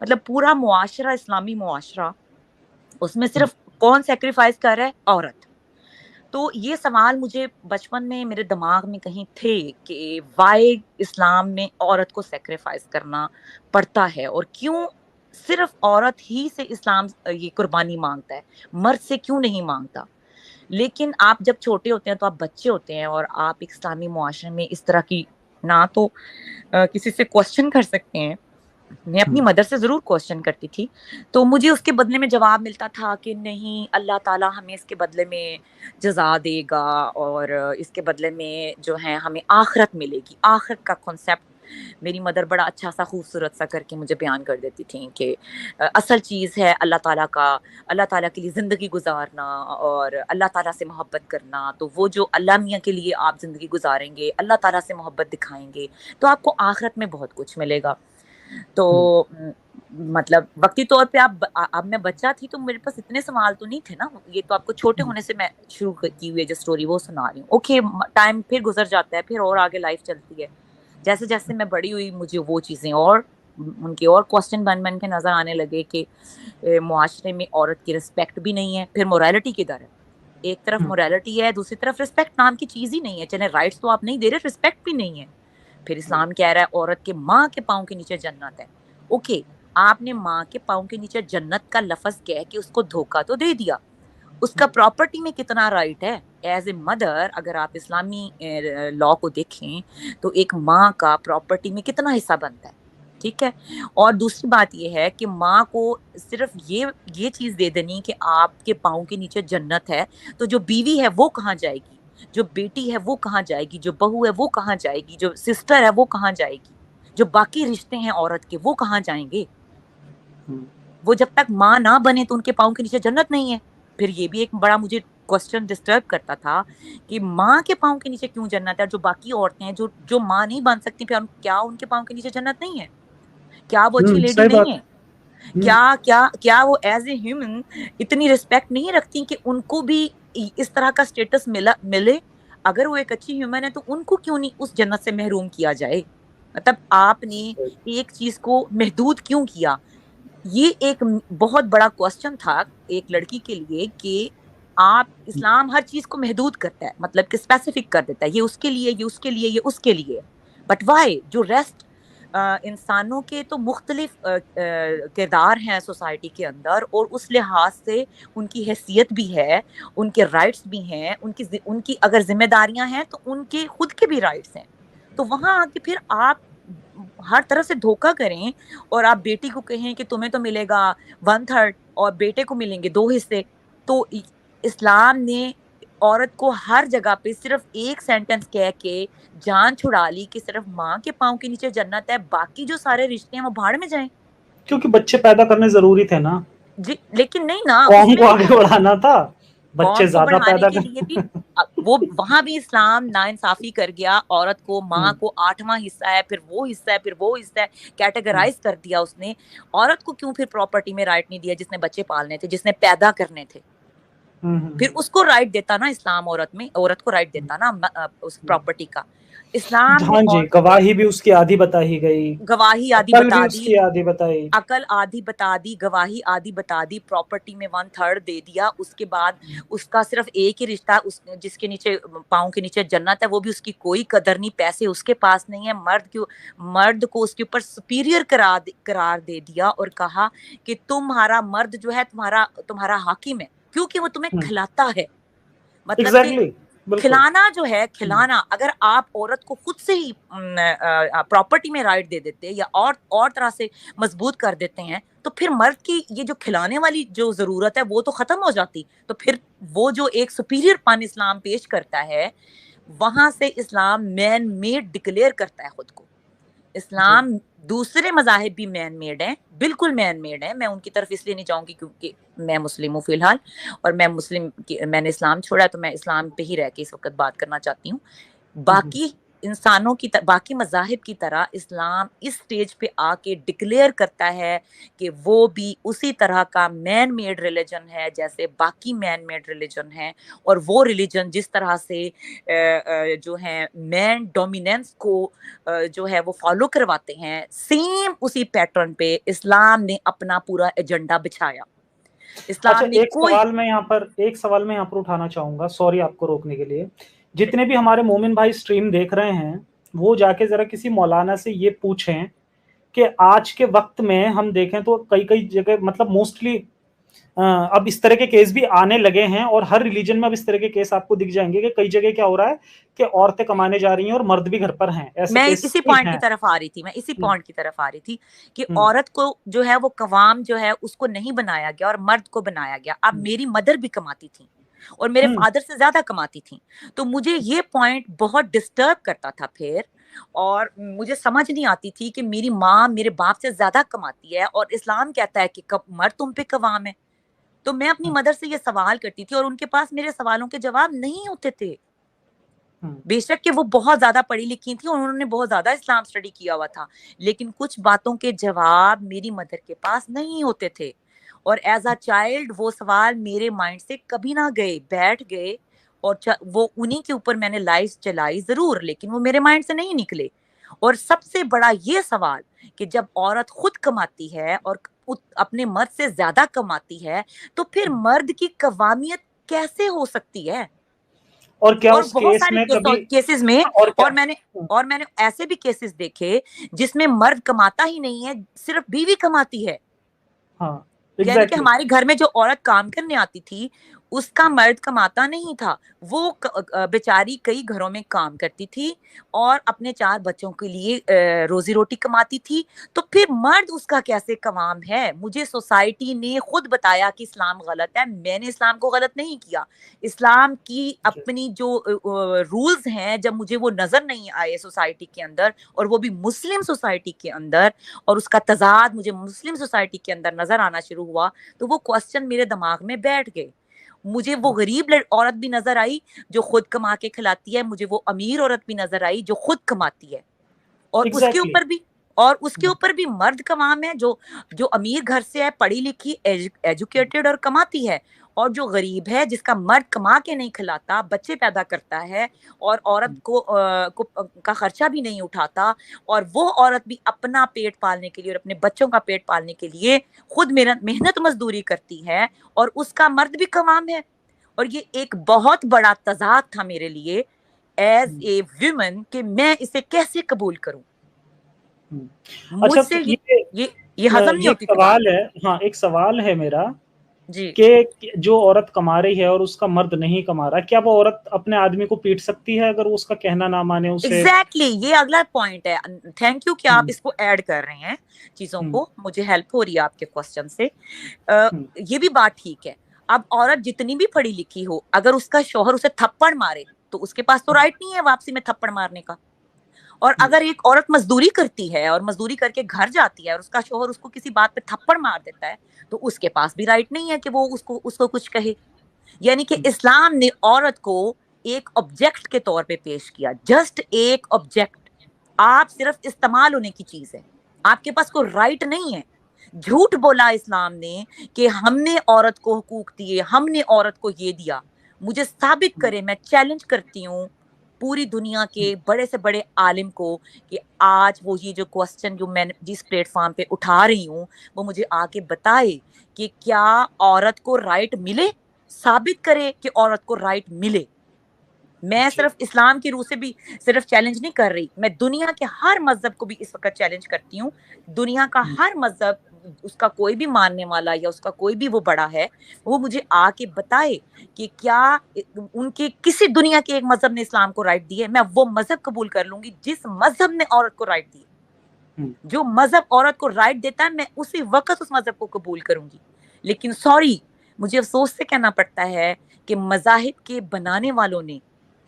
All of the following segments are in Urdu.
مطلب پورا معاشرہ اسلامی معاشرہ، اس میں صرف کون سیکریفائز کر رہا ہے؟ عورت. تو یہ سوال مجھے بچپن میں میرے دماغ میں کہیں تھے کہ وائی اسلام میں عورت کو سیکریفائز کرنا پڑتا ہے، اور کیوں صرف عورت ہی سے اسلام یہ قربانی مانگتا ہے، مرد سے کیوں نہیں مانگتا. لیکن آپ جب چھوٹے ہوتے ہیں تو آپ بچے ہوتے ہیں، اور آپ ایک اسلامی معاشرے میں اس طرح کی نہ تو کسی سے کوسچن کر سکتے ہیں. میں اپنی مدر سے ضرور کوسچن کرتی تھی، تو مجھے اس کے بدلے میں جواب ملتا تھا کہ نہیں، اللہ تعالیٰ ہمیں اس کے بدلے میں جزا دے گا، اور اس کے بدلے میں جو ہے ہمیں آخرت ملے گی. آخرت کا کنسیپٹ میری مدر بڑا اچھا سا خوبصورت سا کر کے مجھے بیان کر دیتی تھیں کہ اصل چیز ہے اللہ تعالیٰ کا، اللہ تعالیٰ کے لیے زندگی گزارنا اور اللہ تعالیٰ سے محبت کرنا. تو وہ جو اللہ میاں کے لیے آپ زندگی گزاریں گے، اللہ تعالیٰ سے محبت دکھائیں گے، تو آپ کو آخرت میں بہت کچھ ملے گا. تو مطلب وقتی طور پہ اب میں بچہ تھی تو میرے پاس اتنے سوال تو نہیں تھے نا. یہ تو آپ کو چھوٹے ہونے سے میں شروع کی ہوئی ہے جو سٹوری وہ سنا رہی ہوں. اوکے، ٹائم پھر گزر جاتا ہے، پھر اور آگے لائف چلتی ہے. جیسے جیسے میں بڑی ہوئی مجھے وہ چیزیں اور ان کے اور کوسچن بن کے نظر آنے لگے کہ معاشرے میں عورت کی رسپیکٹ بھی نہیں ہے. پھر موریلٹی کدھر ہے؟ ایک طرف موریلٹی ہے، دوسری طرف رسپیکٹ نام کی چیز ہی نہیں ہے. چلے رائٹس تو آپ نہیں دے رہے، رسپیکٹ بھی نہیں ہے. پھر اسلام کہہ رہا ہے عورت کے ماں کے پاؤں کے نیچے جنت ہے. اوکے، آپ نے ماں کے پاؤں کے نیچے جنت کا لفظ کہہ کے اس کو دھوکہ تو دے دیا. اس کا پراپرٹی میں کتنا رائٹ ہے؟ ایز اے مدر اگر آپ اسلامی لا کو دیکھیں تو ایک ماں کا پراپرٹی میں کتنا حصہ بنتا ہے. ٹھیک ہے. اور دوسری بات یہ ہے کہ ماں کو صرف یہ چیز دے دینی کہ آپ کے پاؤں کے نیچے جنت ہے، تو جو بیوی ہے وہ کہاں جائے گی، جو بیٹی ہے وہ کہاں جائے گی، جو بہو ہے وہ کہاں جائے گی، جو سسٹر ہے وہ کہاں جائے گی، جو باقی رشتے ہیں عورت کے وہ کہاں جائیں گے؟ وہ جب تک ماں نہ بنے تو ان کے پاؤں کے نیچے جنت نہیں ہے. پھر یہ بھی ایک بڑا مجھے کوسچن ڈسٹرب کرتا تھا کہ ماں کے پاؤں کے نیچے کیوں جنت ہے، جو باقی عورتیں ہیں جو ماں نہیں بن سکتی، پھر کیا ان کے پاؤں کے نیچے جنت نہیں ہے؟ کیا وہ اچھی لیڈی نہیں ہے؟ کیا وہ ایز اے ہیومن اتنی رسپیکٹ نہیں رکھتی کہ ان کو بھی اس طرح کا سٹیٹس ملے؟ اگر وہ ایک اچھی ہیومن ہے تو ان کو کیوں نہیں اس جنت سے محروم کیا جائے؟ مطلب آپ نے ایک چیز کو محدود کیوں کیا؟ یہ ایک بہت بڑا کوسچن تھا ایک لڑکی کے لیے کہ آپ اسلام ہر چیز کو محدود کرتا ہے، مطلب کہ اسپیسیفک کر دیتا ہے، یہ اس کے لیے، یہ اس کے لیے، یہ اس کے لیے. But why? جو ریسٹ انسانوں کے تو مختلف کردار ہیں سوسائٹی کے اندر، اور اس لحاظ سے ان کی حیثیت بھی ہے، ان کے رائٹس بھی ہیں، ان کی اگر ذمہ داریاں ہیں تو ان کے خود کے بھی رائٹس ہیں. تو وہاں آ کے پھر آپ ہر طرح سے دھوکہ کریں اور آپ بیٹی کو کہیں کہ تمہیں تو ملے گا 1/3 اور بیٹے کو ملیں گے 2 حصے. تو اسلام نے عورت کو ہر جگہ پہ صرف ایک سینٹنس کہہ کے جان چھڑا لی کہ صرف ماں کے پاؤں کے نیچے جنت ہے، باقی جو سارے رشتے ہیں وہ بھاڑ میں جائیں. کیونکہ بچے پیدا کرنے ضروری تھے نا جی لیکن نہیں نا، اس قوم میں کو بھی آگے بڑھانا تھا، بچے قوم کو زیادہ بڑھانے پیدا کے لیے بھی وہ وہاں بھی اسلام ناانصافی کر گیا. عورت کو، ماں کو 8واں حصہ ہے، پھر وہ حصہ ہے، پھر وہ حصہ ہے، کیٹیگرائز کر دیا اس نے. عورت کو کیوں پھر پراپرٹی میں رائٹ نہیں دیا جس نے بچے پالنے تھے، جس نے پیدا کرنے تھے؟ پھر اس کو رائٹ دیتا نا اسلام، عورت کو رائٹ دیتا نا اس پراپرٹی کا. اسلام نے ہاں جی، گواہی بھی اس کی آدھی بتائی گئی، گواہی آدھی عقل بھی بتا اس دی، کی آدھی بتائی، عقل آدھی بتا دی، گواہی آدھی بتا دی، پراپرٹی میں 1/3 دے دیا. اس کے بعد اس کا صرف ایک ہی رشتہ، جس کے نیچے پاؤں کے نیچے جنت ہے، وہ بھی اس کی کوئی قدر نہیں، پیسے اس کے پاس نہیں ہے. مرد کو اس کے اوپر سپیریئر قرار دے دیا اور کہا کہ تمہارا مرد جو ہے تمہارا حاکم ہے کیونکہ وہ تمہیں کھلاتا ہے. مطلب کہ ایگزیکٹلی، بالکل. کھلانا جو ہے، کھلانا، اگر آپ عورت کو خود سے ہی پراپرٹی میں رائٹ دے دیتے یا اور طرح سے مضبوط کر دیتے ہیں تو پھر مرد کی یہ جو کھلانے والی جو ضرورت ہے وہ تو ختم ہو جاتی. تو پھر وہ جو ایک سپیریئر پن اسلام پیش کرتا ہے، وہاں سے اسلام مین میڈ ڈکلیئر کرتا ہے خود کو. اسلام دوسرے مذاہب بھی مین میڈ ہیں، بالکل مین میڈ ہیں. میں ان کی طرف اس لیے نہیں جاؤں گی کیونکہ میں مسلم ہوں فی الحال، اور میں نے اسلام چھوڑا ہے تو میں اسلام پہ ہی رہ کے اس وقت بات کرنا چاہتی ہوں. باقی انسانوں کی باقی مذاہب کی طرح اسلام اس سٹیج پہ آ کے ڈکلیئر کرتا ہے کہ وہ بھی اسی طرح کا مین میڈ ریلیجن ہے جیسے باقی مین میڈ ریلیجن ہے، اور وہ ریلیجن جس طرح سے جو ہے مین ڈومیننس کو جو ہے وہ فالو کرواتے ہیں، سیم اسی پیٹرن پہ اسلام نے اپنا پورا ایجنڈا بچھایا۔ اچھا، اسلام نے ایک سوال میں یہاں پر اٹھانا چاہوں گا، سوری آپ کو روکنے کے لیے۔ جتنے بھی ہمارے مومن بھائی سٹریم دیکھ رہے ہیں وہ جا کے ذرا کسی مولانا سے یہ پوچھیں کہ آج کے وقت میں ہم دیکھیں تو کئی جگہ مطلب موسٹلی اب اس طرح کے کیس بھی آنے لگے ہیں، اور ہر ریلیجن میں اب اس طرح کے کیس آپ کو دکھ جائیں گے کہ کئی جگہ کیا ہو رہا ہے کہ عورتیں کمانے جا رہی ہیں اور مرد بھی گھر پر ہیں، ایسے میں کیس اسی بھی پوائنٹ کی ہیں۔ طرف آ رہی تھی کہ ہم، عورت کو جو ہے وہ قوام جو ہے اس کو نہیں بنایا گیا اور مرد کو بنایا گیا۔ اب ہم، میری مدر بھی کماتی تھی اور میرے ہم، فادر سے زیادہ کماتی تھیں، تو مجھے یہ پوائنٹ بہت ڈسٹرب کرتا تھا پھر، اور مجھے سمجھ نہیں آتی تھی کہ میری ماں میرے باپ سے زیادہ کماتی ہے اور اسلام کہتا ہے کہ مرد تم پہ قوام ہے۔ تو میں اپنی مدر سے یہ سوال کرتی تھی اور ان کے پاس میرے سوالوں کے جواب نہیں ہوتے تھے، ہم، بے شک کہ وہ بہت زیادہ پڑھی لکھی تھی اور انہوں نے بہت زیادہ اسلام اسٹڈی کیا ہوا تھا، لیکن کچھ باتوں کے جواب میری مدر کے پاس نہیں ہوتے تھے، اور ایز اے چائلڈ وہ سوال میرے مائنڈ سے کبھی نہ گئے، بیٹھ گئے، اور وہ انہی کے اوپر میں نے لائف چلائی ضرور، لیکن وہ میرے مائنڈ سے نہیں نکلے۔ اور سب سے بڑا یہ سوال کہ جب عورت خود کماتی ہے اور اپنے مرد سے زیادہ کماتی ہے تو پھر مرد کی قوامیت کیسے ہو سکتی ہے؟ اور کیا اور اس بہت کیس سارے میں کبھی کیسز میں، اور کیا؟ اور میں نے ایسے بھی کیسز دیکھے جس میں مرد کماتا ہی نہیں ہے، صرف بیوی کماتی ہے، ہاں، یعنی کہ ایگزیکٹلی۔ ہمارے گھر میں جو عورت کام کرنے آتی تھی اس کا مرد کماتا نہیں تھا، وہ بیچاری کئی گھروں میں کام کرتی تھی اور اپنے 4 بچوں کے لیے روزی روٹی کماتی تھی، تو پھر مرد اس کا کیسے قوام ہے؟ مجھے سوسائٹی نے خود بتایا کہ اسلام غلط ہے، میں نے اسلام کو غلط نہیں کیا، اسلام کی اپنی جو رولز ہیں جب مجھے وہ نظر نہیں آئے سوسائٹی کے اندر، اور وہ بھی مسلم سوسائٹی کے اندر، اور اس کا تضاد مجھے مسلم سوسائٹی کے اندر نظر آنا شروع ہوا، تو وہ کوسچن میرے دماغ میں بیٹھ گئے۔ مجھے وہ غریب عورت بھی نظر آئی جو خود کما کے کھلاتی ہے، مجھے وہ امیر عورت بھی نظر آئی جو خود کماتی ہے، اور اس کے ایگزیکٹلی۔ اوپر بھی مرد قوام ہے جو امیر گھر سے ہے، پڑھی لکھی، ایجوکیٹڈ اور کماتی ہے، اور جو غریب ہے جس کا مرد کما کے نہیں کھلاتا، بچے پیدا کرتا ہے اور عورت کا خرچہ بھی نہیں اٹھاتا، اور وہ عورت بھی اپنا پیٹ پالنے کے لیے اور اپنے بچوں کا پیٹ پالنے کے لیے خود محنت مزدوری کرتی ہے، اور اس کا مرد بھی قوام ہے۔ اور یہ ایک بہت بڑا تضاد تھا میرے لیے ایز اے ویمن کہ میں اسے کیسے قبول کروں، اچھا، مجھ سے یہ ہضم نہیں یہ ایک ہوتی تھی بات۔ سوال ہے، ہاں ایک سوال ہے میرا جی کہ جو عورت کما رہی ہے اور اس کا مرد نہیں کما رہا، کیا وہ عورت اپنے آدمی کو پیٹ سکتی ہے اگر وہ اس کا کہنا نہ مانے اسے؟ ایگزیکٹلی، یہ اگلا پوائنٹ ہے، تھینک یو کہ آپ ہم، اس کو ایڈ کر رہے ہیں چیزوں ہم، کو، مجھے ہیلپ ہو رہی ہے آپ کے کوسچن سے۔ ہم، یہ بھی بات ٹھیک ہے، اب عورت جتنی بھی پڑھی لکھی ہو، اگر اس کا شوہر اسے تھپڑ مارے تو اس کے پاس تو رائٹ نہیں ہے واپسی میں تھپڑ مارنے کا، اور ہم، اگر ایک عورت مزدوری کرتی ہے اور مزدوری کر کے گھر جاتی ہے اور اس کا شوہر اس کو کسی بات پہ تھپڑ مار دیتا ہے تو اس کے پاس بھی رائٹ نہیں ہے کہ وہ اس کو کچھ کہے۔ یعنی کہ اسلام نے عورت کو ایک آبجیکٹ کے طور پہ پیش کیا، جسٹ ایک آبجیکٹ، آپ صرف استعمال ہونے کی چیز ہے، آپ کے پاس کوئی رائٹ نہیں ہے۔ جھوٹ بولا اسلام نے کہ ہم نے عورت کو حقوق دیے، ہم نے عورت کو یہ دیا، مجھے ثابت کرے، میں چیلنج کرتی ہوں پوری دنیا کے بڑے سے بڑے عالم کو کہ آج وہ یہ جو کوسچن جو میں جس پلیٹ فارم پہ اٹھا رہی ہوں وہ مجھے آ کے بتائے کہ کیا عورت کو رائٹ ملے، ثابت کرے کہ عورت کو رائٹ ملے۔ میں صرف اسلام کی روح سے بھی صرف چیلنج نہیں کر رہی، میں دنیا کے ہر مذہب کو بھی اس وقت چیلنج کرتی ہوں، دنیا کا ہر مذہب، اس کا کوئی بھی ماننے والا یا اس کا کوئی بھی وہ بڑا ہے، وہ مجھے آ کے بتائے کہ کیا ان کے کسی دنیا کے ایک مذہب نے اسلام کو رائٹ دی ہے، میں وہ مذہب قبول کر لوں گی جس مذہب نے عورت کو رائٹ دی ہے۔ جو مذہب عورت کو رائٹ دیتا ہے میں اسی وقت اس مذہب کو قبول کروں گی، لیکن سوری، مجھے افسوس سے کہنا پڑتا ہے کہ مذاہب کے بنانے والوں نے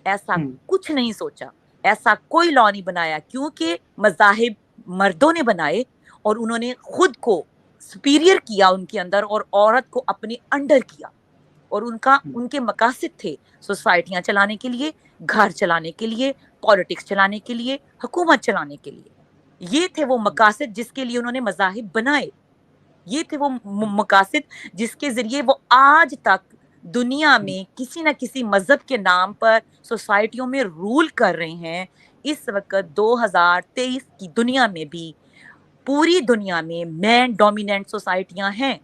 ایسا کچھ نہیں سوچا، ایسا کوئی لا نہیں بنایا، کیونکہ مذاہب مردوں نے بنائے اور انہوں نے خود کو سپیریئر کیا ان کے اندر اور عورت کو اپنے انڈر کیا۔ اور ان کے مقاصد تھے سوسائٹیاں چلانے کے لیے, گھر چلانے کے لیے, پالیٹکس چلانے کے لیے, حکومت چلانے کے لیے. یہ تھے وہ مقاصد جس کے لیے انہوں نے مذاہب بنائے. یہ تھے وہ مقاصد جس کے ذریعے وہ آج تک دنیا میں کسی نہ کسی مذہب کے نام پر سوسائٹیوں میں رول کر رہے ہیں. اس وقت 2023 کی دنیا میں بھی پوری دنیا میں مین ڈومیننٹ سوسائٹیاں ہیں,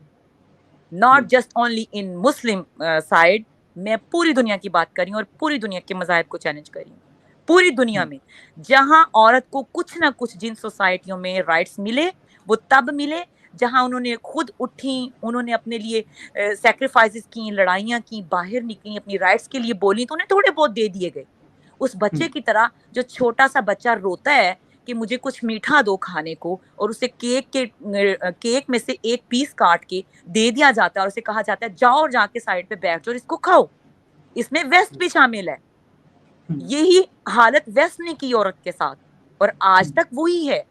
not just only in Muslim side. میں پوری دنیا کی بات کر رہی ہوں اور پوری دنیا کے مذاہب کو چیلنج کر رہی ہوں. پوری دنیا میں جہاں عورت کو کچھ نہ کچھ جن سوسائٹیوں میں رائٹس ملے وہ تب ملے جہاں انہوں نے خود اٹھیں, انہوں نے اپنے لیے سیکریفائسز کی, لڑائیاں کی, باہر نکلی, اپنی رائٹس کے لیے بولی, تو انہیں تھوڑے بہت دے دیے گئے. اس بچے کی طرح جو چھوٹا سا بچہ روتا ہے کہ مجھے کچھ میٹھا دو کھانے کو, اور اسے کیک میں سے ایک پیس کاٹ کے دے دیا جاتا ہے اور اسے کہا جاتا ہے جاؤ اور جا کے سائڈ پہ بیٹھ جاؤ اور اس کو کھاؤ. اس میں ویسٹ بھی شامل ہے. یہی حالت ویسٹ نے کی عورت کے ساتھ, اور آج تک وہی ہے.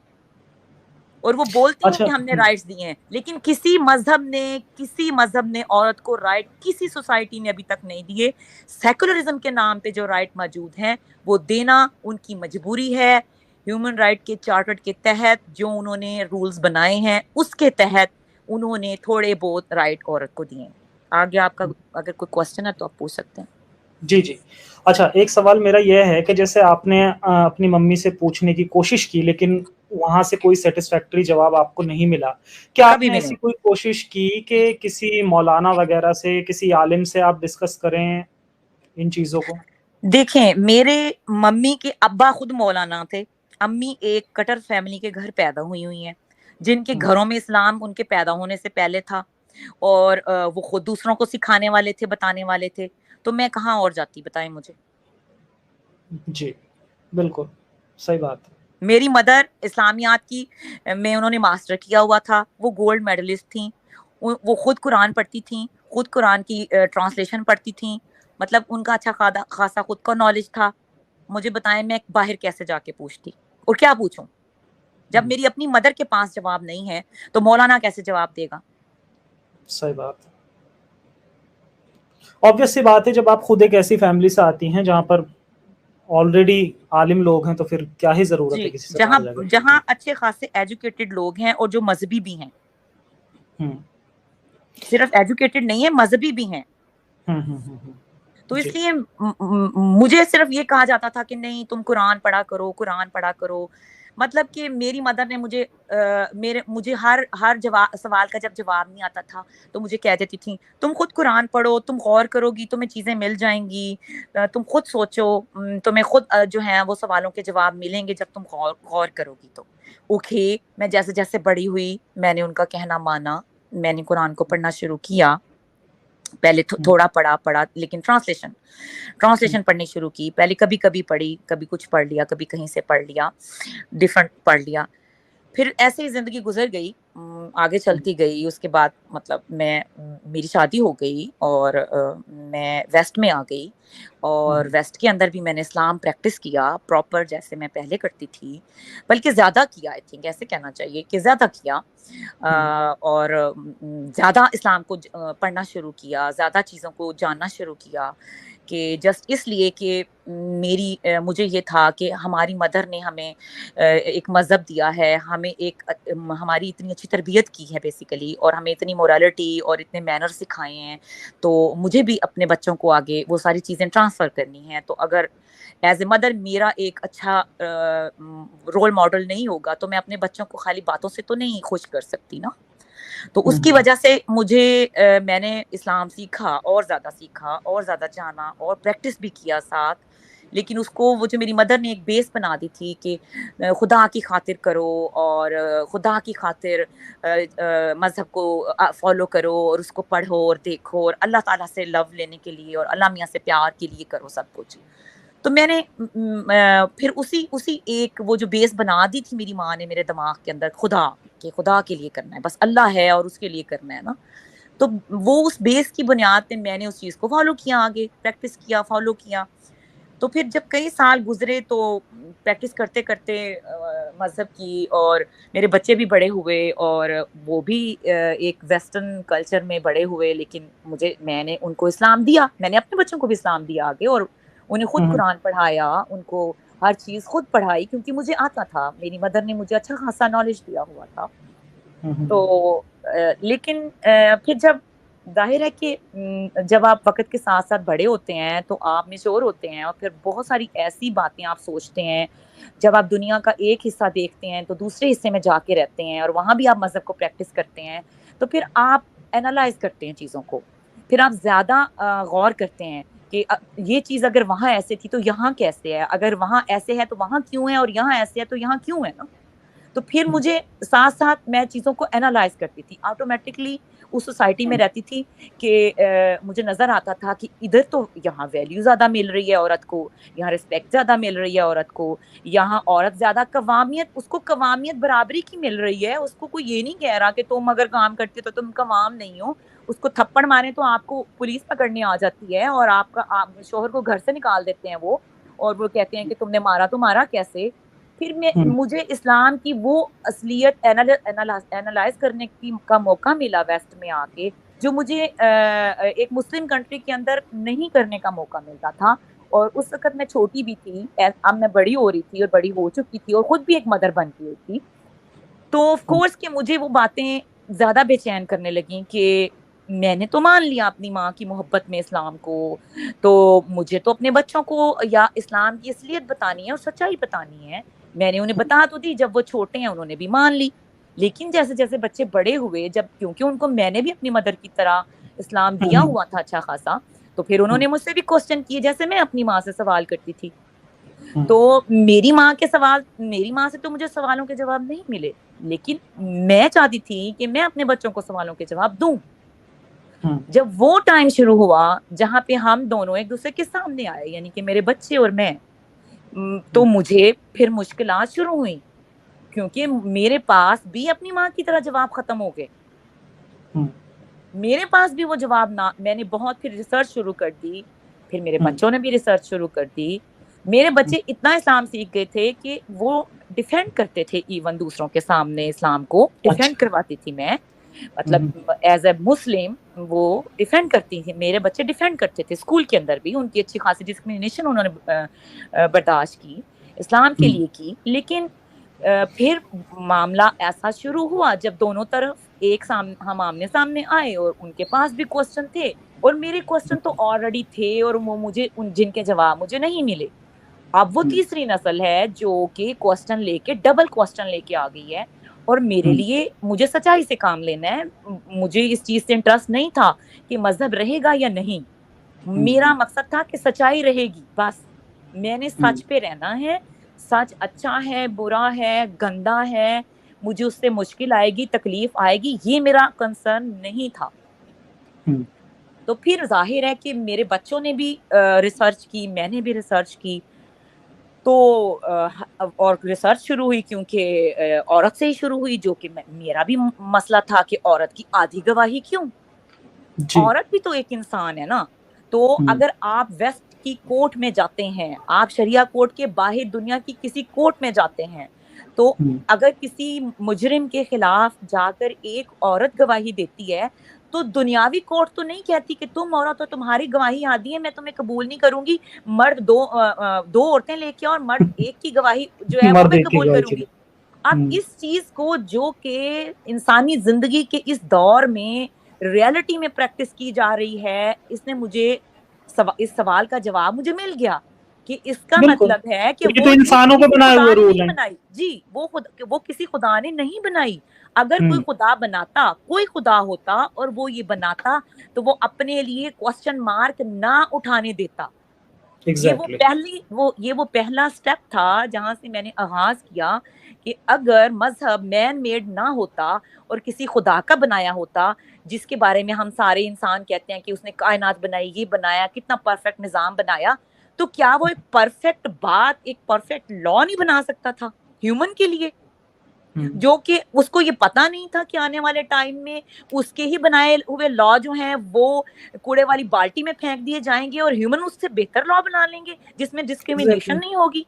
اور وہ بولتی ہیں کہ ہم نے رائٹس دیے ہیں, لیکن کسی مذہب نے عورت کو رائٹ کسی سوسائٹی نے ابھی تک نہیں دیے. سیکولرزم کے نام پہ جو رائٹ موجود ہیں وہ دینا ان کی مجبوری ہے. ہیومن رائٹ کے چارٹر کے تحت جو انہوں نے رولز بنائے ہیں اس کے تحت انہوں نے تھوڑے بہت رائٹ عورت کو دیے. آگے آپ کا اگر کوئی کوشچن ہے تو آپ پوچھ سکتے ہیں. جی جی. اچھا, ایک سوال میرا یہ ہے کہ جیسے آپ نے اپنی ممی سے پوچھنے کی کوشش کی لیکن وہاں سے کوئی سیٹسفیکٹری جواب آپ کو نہیں ملا, کیا آپ نے ایسی کوئی کوشش کی کہ کسی مولانا وغیرہ سے, کسی عالم سے آپ ڈسکس کریں ان چیزوں کو؟ دیکھیں, میرے ممی کے ابا خود مولانا تھے. امی ایک کٹر فیملی کے گھر پیدا ہوئی ہیں جن کے گھروں میں اسلام ان کے پیدا ہونے سے پہلے تھا, اور وہ خود دوسروں کو سکھانے والے تھے, بتانے والے تھے. تو میں کہاں اور جاتی, بتائیں مجھے. جی بالکل صحیح بات. میری مدر اسلامیات کی میں انہوں نے ماسٹر کیا ہوا تھا, وہ گولڈ میڈلسٹ تھیں. وہ خود قرآن پڑھتی تھیں, خود قرآن کی ٹرانسلیشن پڑھتی تھیں. مطلب ان کا اچھا خاصا خود کا نالج تھا. مجھے بتائیں میں باہر کیسے جا کے پوچھتی, اور کیا پوچھوں جب میری اپنی مدر کے پاس جواب نہیں ہے تو مولانا کیسے جواب دے گا. صحیح بات. obvious سی بات ہے, جب آپ خود ایک ایسی فیملی سے آتی ہیں جہاں پر آلریڈی عالم لوگ ہیں تو پھر کیا ہی ضرورت ہے کسی سے باہر جا جہاں اچھے خاصے ایجوکیٹڈ لوگ ہیں اور جو مذہبی بھی ہیں, صرف ایجوکیٹڈ نہیں ہے, مذہبی بھی ہیں. تو اس لیے مجھے صرف یہ کہا جاتا تھا کہ نہیں تم قرآن پڑھا کرو, قرآن پڑھا کرو. مطلب کہ میری مدر نے مجھے ہر سوال کا جب جواب نہیں آتا تھا تو مجھے کہہ دیتی تھی تم خود قرآن پڑھو, تم غور کرو گی تمہیں چیزیں مل جائیں گی, تم خود سوچو, تمہیں خود جو ہیں وہ سوالوں کے جواب ملیں گے جب تم غور کرو گی. تو اوکے, میں جیسے جیسے بڑی ہوئی میں نے ان کا کہنا مانا, میں نے قرآن کو پڑھنا شروع کیا. پہلے تھوڑا پڑھا لیکن ٹرانسلیشن پڑھنی شروع کی. پہلے کبھی پڑھی, کبھی کچھ پڑھ لیا, کبھی کہیں سے پڑھ لیا, ڈفرنٹ پڑھ لیا. پھر ایسے ہی زندگی گزر گئی, آگے چلتی گئی. اس کے بعد مطلب میری شادی ہو گئی اور میں ویسٹ میں آ گئی, اور ویسٹ کے اندر بھی میں نے اسلام پریکٹس کیا پراپر جیسے میں پہلے کرتی تھی, بلکہ زیادہ کیا. آئی تھنک ایسے کہنا چاہیے کہ زیادہ کیا, اور زیادہ اسلام کو پڑھنا شروع کیا, زیادہ چیزوں کو جاننا شروع کیا. کہ جسٹ اس لیے کہ مجھے یہ تھا کہ ہماری مدر نے ہمیں ایک مذہب دیا ہے, ہمیں ہماری اتنی اچھی تربیت کی ہے بیسیکلی, اور ہمیں اتنی مورالٹی اور اتنے مینر سکھائے ہیں, تو مجھے بھی اپنے بچوں کو آگے وہ ساری چیزیں ٹرانسفر کرنی ہیں. تو اگر ایز اے مدر میرا ایک اچھا رول ماڈل نہیں ہوگا تو میں اپنے بچوں کو خالی باتوں سے تو نہیں خوش کر سکتی نا. تو اس کی وجہ سے میں نے اسلام سیکھا اور زیادہ جانا اور پریکٹس بھی کیا ساتھ. لیکن اس کو وہ جو میری مدر نے ایک بیس بنا دی تھی کہ خدا کی خاطر کرو اور خدا کی خاطر مذہب کو فالو کرو اور اس کو پڑھو اور دیکھو اور اللہ تعالیٰ سے لو لینے کے لیے اور اللہ میاں سے پیار کے لیے کرو سب کچھ. تو میں نے پھر اسی ایک وہ جو بیس بنا دی تھی میری ماں نے میرے دماغ کے اندر, خدا کے لیے کرنا ہے, بس اللہ ہے اور اس کے لیے کرنا ہے نا. تو وہ اس بیس کی بنیاد پہ میں نے اس چیز کو فالو کیا, آگے پریکٹس کیا, فالو کیا. تو پھر جب کئی سال گزرے تو پریکٹس کرتے کرتے مذہب کی, اور میرے بچے بھی بڑے ہوئے اور وہ بھی ایک ویسٹرن کلچر میں بڑے ہوئے, لیکن میں نے ان کو اسلام دیا, میں نے اپنے بچوں کو بھی اسلام دیا آگے, اور انہیں خود قرآن پڑھایا, ان کو ہر چیز خود پڑھائی, کیونکہ مجھے آتا تھا, میری مدر نے مجھے اچھا خاصا نالج دیا ہوا تھا. تو لیکن پھر جب ظاہر ہے کہ جب آپ وقت کے ساتھ ساتھ بڑے ہوتے ہیں تو آپ میچور ہوتے ہیں, اور پھر بہت ساری ایسی باتیں آپ سوچتے ہیں. جب آپ دنیا کا ایک حصہ دیکھتے ہیں تو دوسرے حصے میں جا کے رہتے ہیں, اور وہاں بھی آپ مذہب کو پریکٹس کرتے ہیں, تو پھر آپ اینالائز کرتے ہیں چیزوں کو, پھر آپ زیادہ غور کرتے ہیں کہ یہ چیز اگر وہاں ایسے تھی تو یہاں کیسے ہے, اگر وہاں ایسے ہے تو وہاں کیوں ہے, اور یہاں ایسے ہے تو یہاں کیوں ہے نا. تو پھر مجھے ساتھ ساتھ میں چیزوں کو اینالائز کرتی تھی, آٹومیٹکلی اس سوسائٹی میں رہتی تھی کہ مجھے نظر آتا تھا کہ ادھر تو یہاں ویلیو زیادہ مل رہی ہے عورت کو, یہاں رسپیکٹ زیادہ مل رہی ہے عورت کو, یہاں عورت زیادہ قوامیت, اس کو قوامیت برابری کی مل رہی ہے, اس کو کوئی یہ نہیں کہہ رہا کہ تم اگر کام کرتے تو تم قوام نہیں ہو. اس کو تھپڑ مارے تو آپ کو پولیس پکڑنے آ جاتی ہے, اور آپ کا شوہر کو گھر سے نکال دیتے ہیں وہ, اور وہ کہتے ہیں کہ تم نے مارا تو مارا کیسے. پھر مجھے اسلام کی وہ اصلیت اینالائز کرنے کا موقع ملا ویسٹ میں آ کے, جو مجھے ایک مسلم کنٹری کے اندر نہیں کرنے کا موقع ملتا تھا. اور اس وقت میں چھوٹی بھی تھی, اب میں بڑی ہو رہی تھی اور بڑی ہو چکی تھی, اور خود بھی ایک مدر بن گئی تھی. تو آف کورس کہ مجھے وہ باتیں زیادہ بے چین کرنے لگیں کہ میں نے تو مان لیا اپنی ماں کی محبت میں اسلام کو, تو مجھے تو اپنے بچوں کو یا اسلام کی اصلیت بتانی ہے اور سچائی بتانی ہے. میں نے انہیں بتا تو دی, جب وہ چھوٹے ہیں انہوں نے بھی مان لی, لیکن جیسے جیسے بچے بڑے ہوئے, جب کیونکہ ان کو میں نے بھی اپنی مدر کی طرح اسلام دیا ہوا تھا اچھا خاصا, تو پھر انہوں نے مجھ سے بھی کوسچن کیے جیسے میں اپنی ماں سے سوال کرتی تھی. تو میری ماں سے تو مجھے سوالوں کے جواب نہیں ملے, لیکن میں چاہتی تھی کہ میں اپنے بچوں کو سوالوں کے جواب دوں. جب وہ ٹائم شروع ہوا جہاں پہ ہم دونوں ایک دوسرے کے سامنے آئے, یعنی کہ میرے بچے اور میں, تو مجھے پھر مشکلات شروع ہوئی, کیونکہ میرے پاس بھی اپنی ماں کی طرح جواب ختم ہو گئے. میرے پاس بھی وہ جواب نہ, میں نے بہت پھر ریسرچ شروع کر دی, پھر میرے بچوں نے بھی ریسرچ شروع کر دی. میرے بچے اتنا اسلام سیکھ گئے تھے کہ وہ ڈیفینڈ کرتے تھے, ایون دوسروں کے سامنے اسلام کو ڈیفینڈ کرواتی تھی میں, مطلب ایز اے مسلم وہ ڈیفینڈ کرتی تھی. میرے بچے ڈیفینڈ کرتے تھے اسکول کے اندر بھی, ان کی اچھی خاصی ڈسکریمنیشن انہوں نے برداشت کی, اسلام کے لیے کی. لیکن پھر معاملہ ایسا شروع ہوا جب دونوں طرف ہم آمنے سامنے آئے, اور ان کے پاس بھی کوسچن تھے اور میرے کوسچن تو آلریڈی تھے, اور وہ مجھے جن کے جواب مجھے نہیں ملے. اب وہ تیسری نسل ہے جو کہ کوسچن لے کے ڈبل کوسچن لے کے آ گئی ہے, اور میرے لیے مجھے سچائی سے کام لینا ہے. مجھے اس چیز سے انٹرسٹ نہیں تھا کہ مذہب رہے گا یا نہیں, میرا مقصد تھا کہ سچائی رہے گی, بس میں نے سچ پہ رہنا ہے. سچ اچھا ہے, برا ہے, گندا ہے, مجھے اس سے مشکل آئے گی, تکلیف آئے گی, یہ میرا کنسرن نہیں تھا. تو پھر ظاہر ہے کہ میرے بچوں نے بھی ریسرچ کی, میں نے بھی ریسرچ کی, تو اور ریسرچ شروع ہوئی کیونکہ عورت سے ہی شروع ہوئی, جو کہ میرا بھی مسئلہ تھا کہ عورت کی آدھی گواہی کیوں, عورت بھی تو ایک انسان ہے نا. تو اگر آپ ویسٹ کی کورٹ میں جاتے ہیں, آپ شریعہ کورٹ کے باہر دنیا کی کسی کورٹ میں جاتے ہیں, تو اگر کسی مجرم کے خلاف جا کر ایک عورت گواہی دیتی ہے, تو دنیاوی کورٹ تو نہیں کہتی کہ تم عورت ہو, تمہاری گواہی آدھی ہے, میں تمہیں قبول نہیں کروں گی, مرد دو عورتیں لے کے اور مرد ایک کی گواہی جو ہے وہ میں قبول کروں گی. اب اس چیز کو جو کہ انسانی زندگی کے اس دور میں ریالٹی میں پریکٹس کی جا رہی ہے, اس نے مجھے اس سوال کا جواب مجھے مل گیا کہ اس کا مطلب ہے کہ وہ انسانوں کو بنائے ہوئے رول ہیں. بنائی جی, وہ کسی خدا نے نہیں بنائی. اگر کوئی خدا بناتا, کوئی خدا ہوتا اور وہ یہ بناتا, تو وہ اپنے لیے کوسچن مارک نہ اٹھانے دیتا. یہ وہ پہلا سٹیپ تھا جہاں سے میں نے آغاز کیا کہ اگر مذہب مین میڈ نہ ہوتا اور کسی خدا کا بنایا ہوتا, جس کے بارے میں ہم سارے انسان کہتے ہیں کہ اس نے کائنات بنائی, یہ بنایا, کتنا پرفیکٹ نظام بنایا, تو کیا وہ ایک پرفیکٹ بات, ایک پرفیکٹ لا نہیں بنا سکتا تھا ہیومن کے لیے, جو کہ اس کو یہ پتا نہیں تھا کہ آنے والے ٹائم میں اس کے ہی بنائے ہوئے لا جو ہیں وہ کوڑے والی بالٹی میں پھینک دیے جائیں گے, اور ہیومن اس سے بہتر لا بنا لیں گے جس میں ڈسکریمنیشن نہیں ہوگی.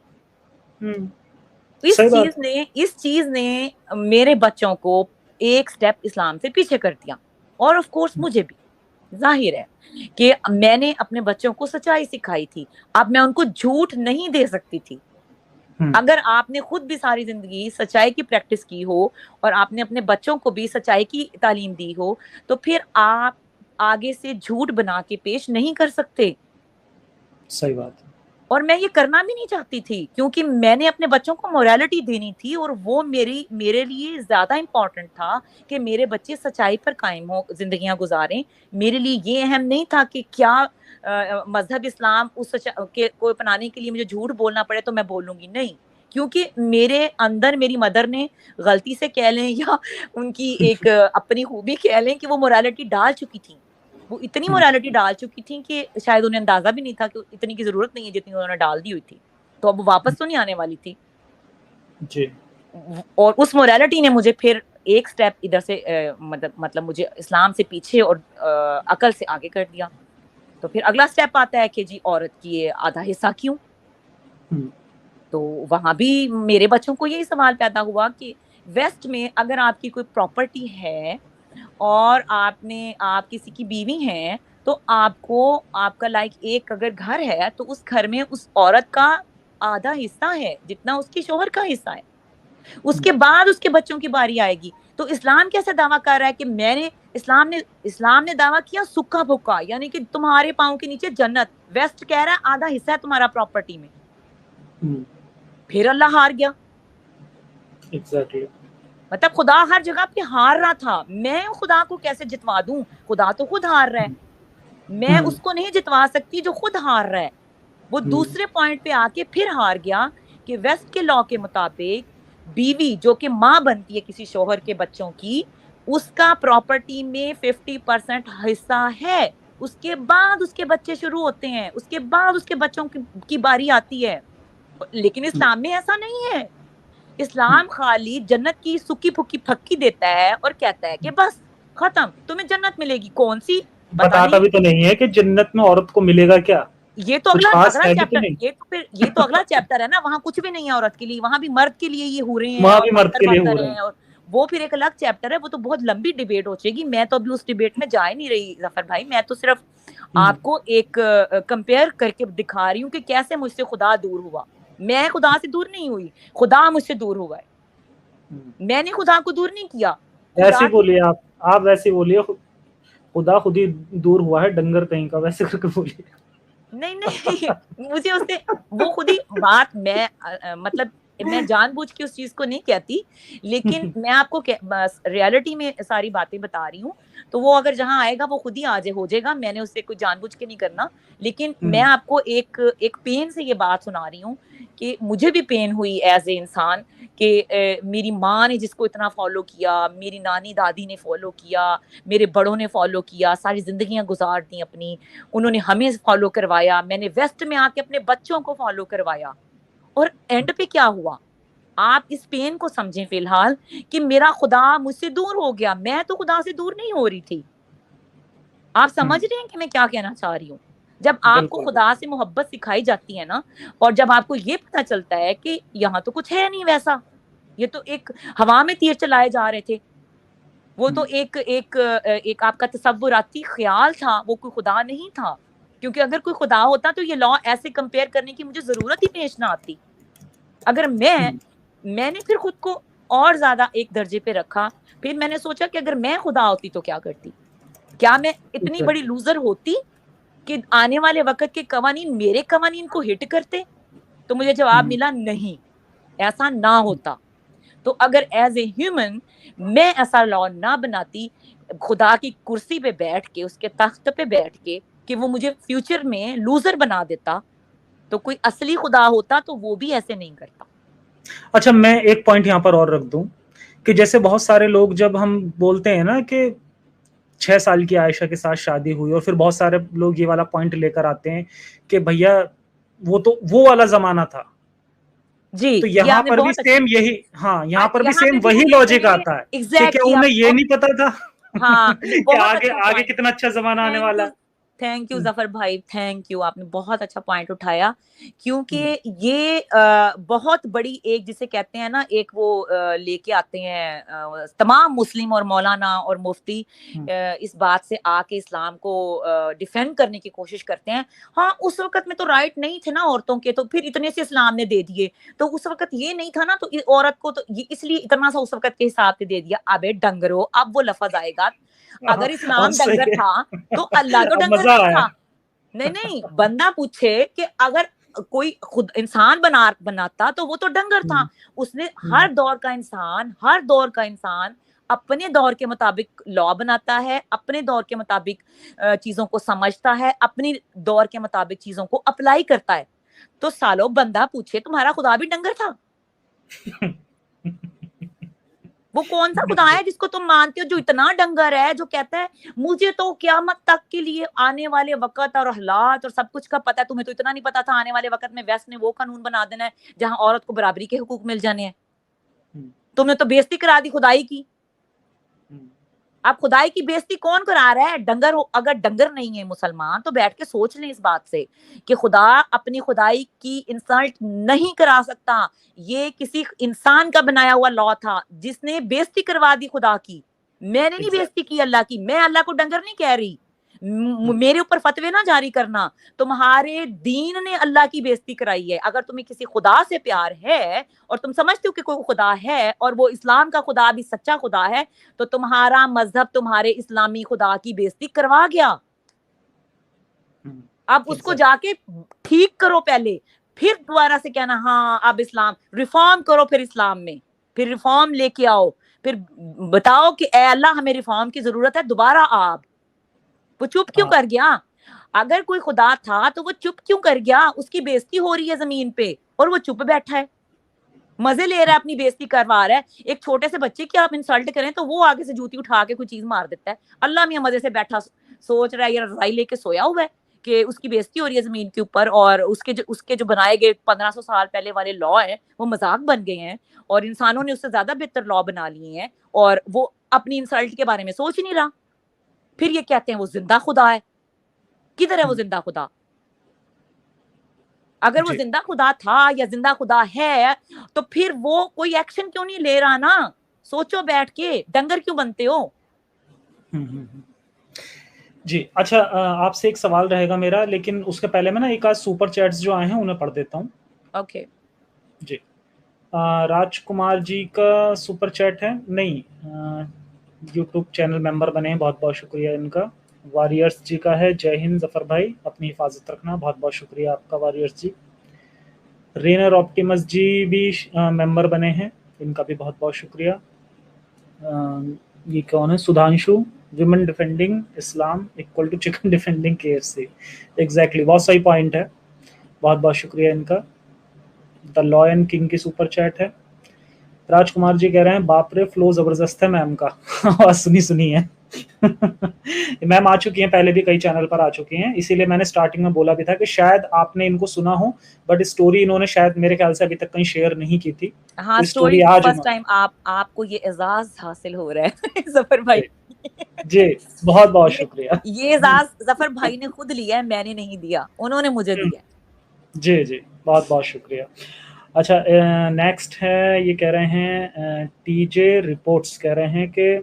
اس چیز نے میرے بچوں کو ایک سٹیپ اسلام سے پیچھے کر دیا، اور آف کورس مجھے بھی ظاہر ہے کہ میں نے اپنے بچوں کو سچائی سکھائی تھی، اب میں ان کو جھوٹ نہیں دے سکتی تھی۔ اگر آپ نے خود بھی ساری زندگی سچائی کی پریکٹس کی ہو اور آپ نے اپنے بچوں کو بھی سچائی کی تعلیم دی ہو، تو پھر آپ آگے سے جھوٹ بنا کے پیش نہیں کر سکتے۔ صحیح بات ہے۔ اور میں یہ کرنا بھی نہیں چاہتی تھی، کیونکہ میں نے اپنے بچوں کو موریلٹی دینی تھی، اور وہ میرے لیے زیادہ امپورٹنٹ تھا کہ میرے بچے سچائی پر قائم ہو، زندگیاں گزاریں۔ میرے لیے یہ اہم نہیں تھا کہ کیا مذہب اسلام اس کو اپنانے کے لیے مجھے جھوٹ بولنا پڑے تو میں بولوں گی، نہیں، کیونکہ میرے اندر میری مدر نے غلطی سے کہہ لیں یا ان کی ایک اپنی خوبی کہہ لیں کہ وہ موریلٹی ڈال چکی تھی، وہ اتنی موریلٹی ڈال چکی تھی کہ شاید انہیں اندازہ بھی نہیں تھا کہ اتنی کی ضرورت نہیں ہے جتنی انہوں نے ڈال دی ہوئی تھی، تو اب واپس تو نہیں آنے والی تھی جی۔ اور اس موریلٹی نے مجھے پھر ایک سٹیپ ادھر سے مطلب مجھے اسلام سے پیچھے اور عقل سے آگے کر دیا۔ تو پھر اگلا سٹیپ آتا ہے کہ جی عورت کی یہ آدھا حصہ کیوں؟ تو وہاں بھی میرے بچوں کو یہی سوال پیدا ہوا کہ ویسٹ میں اگر آپ کی کوئی پراپرٹی ہے اور آپ کسی کی بیوی ہیں، تو آپ کو آپ کا لائک ایک اگر گھر ہے تو اس گھر میں اس عورت کا آدھا حصہ ہے جتنا اس کے شوہر کا حصہ ہے، اس کے بعد اس کے بچوں کی باری آئے گی۔ تو اسلام کیسے دعویٰ کر رہا ہے کہ اسلام نے دعویٰ کیا سکا بھکا، یعنی کہ تمہارے پاؤں کے نیچے جنت، ویسٹ کہہ رہا ہے آدھا حصہ ہے تمہارا پراپرٹی میں۔ پھر اللہ ہار گیا، مطلب خدا ہر جگہ پہ ہار رہا تھا، میں خدا کو کیسے جتوا دوں؟ خدا تو خود ہار رہا ہے، میں اس کو نہیں جتوا سکتی جو خود ہار رہا ہے۔ وہ دوسرے پوائنٹ پہ آ کے پھر ہار گیا کہ ویسٹ کے لا کے مطابق بیوی جو کہ ماں بنتی ہے کسی شوہر کے بچوں کی، اس کا پراپرٹی میں 50% حصہ ہے، اس کے بعد اس کے بچے شروع ہوتے ہیں، اس کے بعد اس کے بچوں کی باری آتی ہے۔ لیکن اسلام میں ایسا نہیں ہے، اسلام خالی جنت کی سکی پھکی پھکی دیتا ہے اور کہتا ہے کہ بس ختم، تمہیں جنت ملے گی، کون سی بتاتا بھی تو نہیں ہے کہ جنت میں عورت کو ملے گا کیا، یہ تو اگلا چیپٹر، یہ تو اگلا چیپٹر ہے نا، وہاں کچھ بھی نہیں ہے عورت کے لیے، وہاں بھی مرد کے لیے یہ ہو رہے ہیں اور منتر ہیں، اور وہ پھر ایک الگ چیپٹر ہے، وہ تو بہت لمبی ڈیبیٹ ہو جائے گی، میں تو ابھی اس ڈیبیٹ میں جا ہی نہیں رہی ظفر بھائی، میں تو صرف آپ کو ایک کمپیئر کر کے دکھا رہی ہوں کہ کیسے مجھ سے خدا دور ہوا۔ میں خدا سے دور نہیں ہوئی، خدا مجھ سے دور ہوا ہے، میں نے خدا کو دور نہیں کیا۔ ایسے بولیے آپ ویسے بولیے خدا خود ہی دور ہوا ہے ڈنگر کہیں کا، ویسے کر کے بولیے۔ نہیں مجھے اس سے وہ خود ہی بات، میں مطلب میں جان بوجھ کے اس چیز کو نہیں کہتی، لیکن میں آپ کو ریالٹی میں ساری باتیں بتا رہی ہوں، تو وہ اگر جہاں آئے گا وہ خود ہی ہو جائے گا، میں نے اس سے کوئی جان بوجھ کے نہیں کرنا۔ لیکن میں آپ کو ایک پین سے یہ بات سنا رہی ہوں کہ مجھے بھی پین ہوئی ایز اے انسان کہ میری ماں نے جس کو اتنا فالو کیا، میری نانی دادی نے فالو کیا، میرے بڑوں نے فالو کیا، ساری زندگیاں گزار دیں اپنی، انہوں نے ہمیں فالو کروایا، میں نے ویسٹ میں آ کے اپنے بچوں کو فالو کروایا، اور اینڈ پہ کیا ہوا؟ آپ اس پین کو سمجھیں فی الحال کہ میرا خدا مجھ سے دور ہو گیا، میں تو خدا سے دور نہیں ہو رہی تھی۔ آپ سمجھ رہے ہیں کہ میں کیا کہنا چاہ رہی ہوں؟ جب آپ کو خدا سے محبت سکھائی جاتی ہے نا، اور جب آپ کو یہ پتہ چلتا ہے کہ یہاں تو کچھ ہے نہیں ویسا، یہ تو ایک ہوا میں تیر چلائے جا رہے تھے، وہ تو ایک آپ کا تصوراتی خیال تھا، وہ کوئی خدا نہیں تھا، کیونکہ اگر کوئی خدا ہوتا تو یہ لا ایسے کمپیئر کرنے کی مجھے ضرورت ہی پیش نہ آتی۔ اگر میں نے پھر خود کو اور زیادہ ایک درجے پہ رکھا، پھر میں نے سوچا کہ اگر میں خدا ہوتی تو کیا کرتی؟ کیا میں اتنی بڑی لوزر ہوتی کہ آنے والے وقت کے قوانین میرے قوانین کو ہٹ کرتے؟ تو مجھے جواب ملا نہیں، ایسا نہ ہوتا۔ تو اگر ایز اے ہیومن میں ایسا لا نہ بناتی، خدا کی کرسی پہ بیٹھ کے، اس کے تخت پہ بیٹھ کے، کہ وہ مجھے فیوچر میں لوزر بنا دیتا، تو کوئی اصلی خدا ہوتا تو وہ بھی ایسے نہیں کرتا۔ اچھا میں ایک پوائنٹ یہاں پر اور رکھ دوں کہ جیسے بہت سارے لوگ جب ہم بولتے ہیں نا کہ 6 سال کی عائشہ کے ساتھ شادی ہوئی، اور پھر بہت سارے لوگ یہ والا پوائنٹ لے کر آتے ہیں کہ بھیا وہ تو وہ والا زمانہ تھا، جی، تو یہاں پر بھی سیم یہی، ہاں یہاں پر بھی سیم وہی لاجک آتا ہے کہ کیا انہیں یہ نہیں پتا تھا کہ آگے کتنا اچھا زمانہ آنے والا ہے۔ تھینک یو ظفر بھائی, تھینک یو, آپ نے بہت اچھا پوائنٹ اٹھایا, کیونکہ یہ بہت بڑی ایک جسے کہتے ہیں نا, ایک وہ لے کے آتے ہیں تمام مسلم اور مولانا اور مفتی اس بات سے آ کے اسلام کو ڈیفینڈ کرنے کی کوشش کرتے ہیں. ہاں اس وقت میں تو رائٹ نہیں تھے نا عورتوں کے, تو پھر اتنے سے اسلام نے دے دیے, تو اس وقت یہ نہیں تھا نا, تو عورت کو تو اس لیے اتنا سا اس وقت کے حساب سے دے دیا. ابے ڈنگرو, اب وہ لفظ آئے گا, اگر اسلام ڈنگر تھا تو اللہ تو ڈنگر مزہ نہیں آیا. تھا. نہیں, بندہ پوچھے کہ اگر کوئی خود انسان بناتا تو وہ تو ڈنگر تھا. اس نے ہر دور کا انسان اپنے دور کے مطابق لا بناتا ہے, اپنے دور کے مطابق چیزوں کو سمجھتا ہے, اپنی دور کے مطابق چیزوں کو اپلائی کرتا ہے. تو سالو بندہ پوچھے تمہارا خدا بھی ڈنگر تھا؟ وہ کون سا خدا ہے جس کو تم مانتے ہو جو اتنا ڈنگر ہے, جو کہتا ہے مجھے تو قیامت تک کے لیے آنے والے وقت اور حالات اور سب کچھ کا پتا ہے, تمہیں تو اتنا نہیں پتا تھا آنے والے وقت میں ویسٹ نے وہ قانون بنا دینا ہے جہاں عورت کو برابری کے حقوق مل جانے ہیں. تم نے تو بےزتی کرا دی خدائی کی. اب خدائی کی بےزتی کون کرا رہا ہے؟ ڈنگر. اگر ڈنگر نہیں ہے مسلمان تو بیٹھ کے سوچ لیں اس بات سے کہ خدا اپنی خدائی کی انسلٹ نہیں کرا سکتا. یہ کسی انسان کا بنایا ہوا لا تھا جس نے بےزتی کروا دی خدا کی. میں نے نہیں بےزتی کی اللہ کی, میں اللہ کو ڈنگر نہیں کہہ رہی. میرے اوپر فتوے نہ جاری کرنا, تمہارے دین نے اللہ کی بےزتی کرائی ہے. اگر تمہیں کسی خدا سے پیار ہے اور تم سمجھتے ہو کہ کوئی خدا ہے اور وہ اسلام کا خدا بھی سچا خدا ہے, تو تمہارا مذہب تمہارے اسلامی خدا کی بےزتی کروا گیا. اب اس کو جا کے ٹھیک کرو پہلے, پھر دوبارہ سے کہنا ہاں اب اسلام ریفارم کرو, پھر اسلام میں پھر ریفارم لے کے آؤ, پھر بتاؤ کہ اے اللہ ہمیں ریفارم کی ضرورت ہے, دوبارہ آپ. وہ چپ کیوں کر گیا؟ اگر کوئی خدا تھا تو وہ چپ کیوں کر گیا؟ اس کی بےزتی ہو رہی ہے زمین پہ اور وہ چپ بیٹھا ہے, مزے لے رہا ہے, اپنی بےزتی کروا رہا ہے. ایک چھوٹے سے بچے کی آپ انسلٹ کریں تو وہ آگے سے جوتی اٹھا کے کوئی چیز مار دیتا ہے. اللہ میاں مزے سے بیٹھا سوچ رہا ہے یا رضائی لے کے سویا ہوا ہے کہ اس کی بےزتی ہو رہی ہے زمین کے اوپر, اور اس کے جو بنائے گئے 1500 سال پہلے والے لا ہیں وہ مذاق بن گئے ہیں, اور انسانوں نے اس سے زیادہ بہتر لا بنا لیے ہیں, اور وہ اپنی انسلٹ کے بارے میں سوچ ہی نہیں رہا. پھر یہ کہتے ہیں وہ زندہ خدا ہے. کدھر ہے وہ زندہ خدا؟ اگر وہ زندہ خدا تھا یا زندہ خدا ہے تو پھر وہ کوئی ایکشن کیوں نہیں لے رہا نا؟ سوچو بیٹھ کے, ڈنگر کیوں بنتے ہو؟ جی اچھا, آپ سے ایک سوال رہے گا میرا, لیکن اس کے پہلے میں نا ایک آج سپر چیٹس جو آئے ہیں انہیں پڑھ دیتا ہوں. اوکے جی, راج کمار جی کا سپر چیٹ ہے, نہیں یوٹیوب چینل ممبر بنے ہیں, بہت بہت شکریہ ان کا. واریئرس جی کا ہے, جے ہند ظفر بھائی, اپنی حفاظت رکھنا, بہت بہت شکریہ آپ کا واریئرس جی. رینر آپٹیمس جی بھی ممبر بنے ہیں, ان کا بھی بہت بہت شکریہ. یہ کون ہے؟ Sudhanshu, women defending Islam equal to chicken defending KFC. Exactly, بہت صحیح پوائنٹ ہے, بہت بہت شکریہ ان کا. دا لائن کنگ کی سپر چیٹ ہے. راج کمار جی کہہ رہے ہیں باپ رے فلو زبردست ہے میم کا. آواز سنی ہے. میم آ چکی ہیں, پہلے بھی کئی چینل پر آ چکی ہیں, اسی لیے میں نے سٹارٹنگ میں بولا بھی تھا کہ شاید آپ نے ان کو سنا ہو, بٹ اسٹوری انہوں نے شاید میرے خیال سے ابھی تک کہیں شیئر نہیں کی تھی. ہاں, اسٹوری فرسٹ ٹائم آپ کو یہ اعزاز حاصل ہو رہا ہے ظفر بھائی. جی بہت بہت شکریہ. یہ اعزاز ظفر بھائی نے خود لیا ہے, میں نے نہیں دیا, انہوں نے مجھے دیا. جی جی بہت بہت شکریہ. اچھا, نیکسٹ ہے, یہ کہہ رہے ہیں TJ رپورٹس کہہ رہے ہیں کہ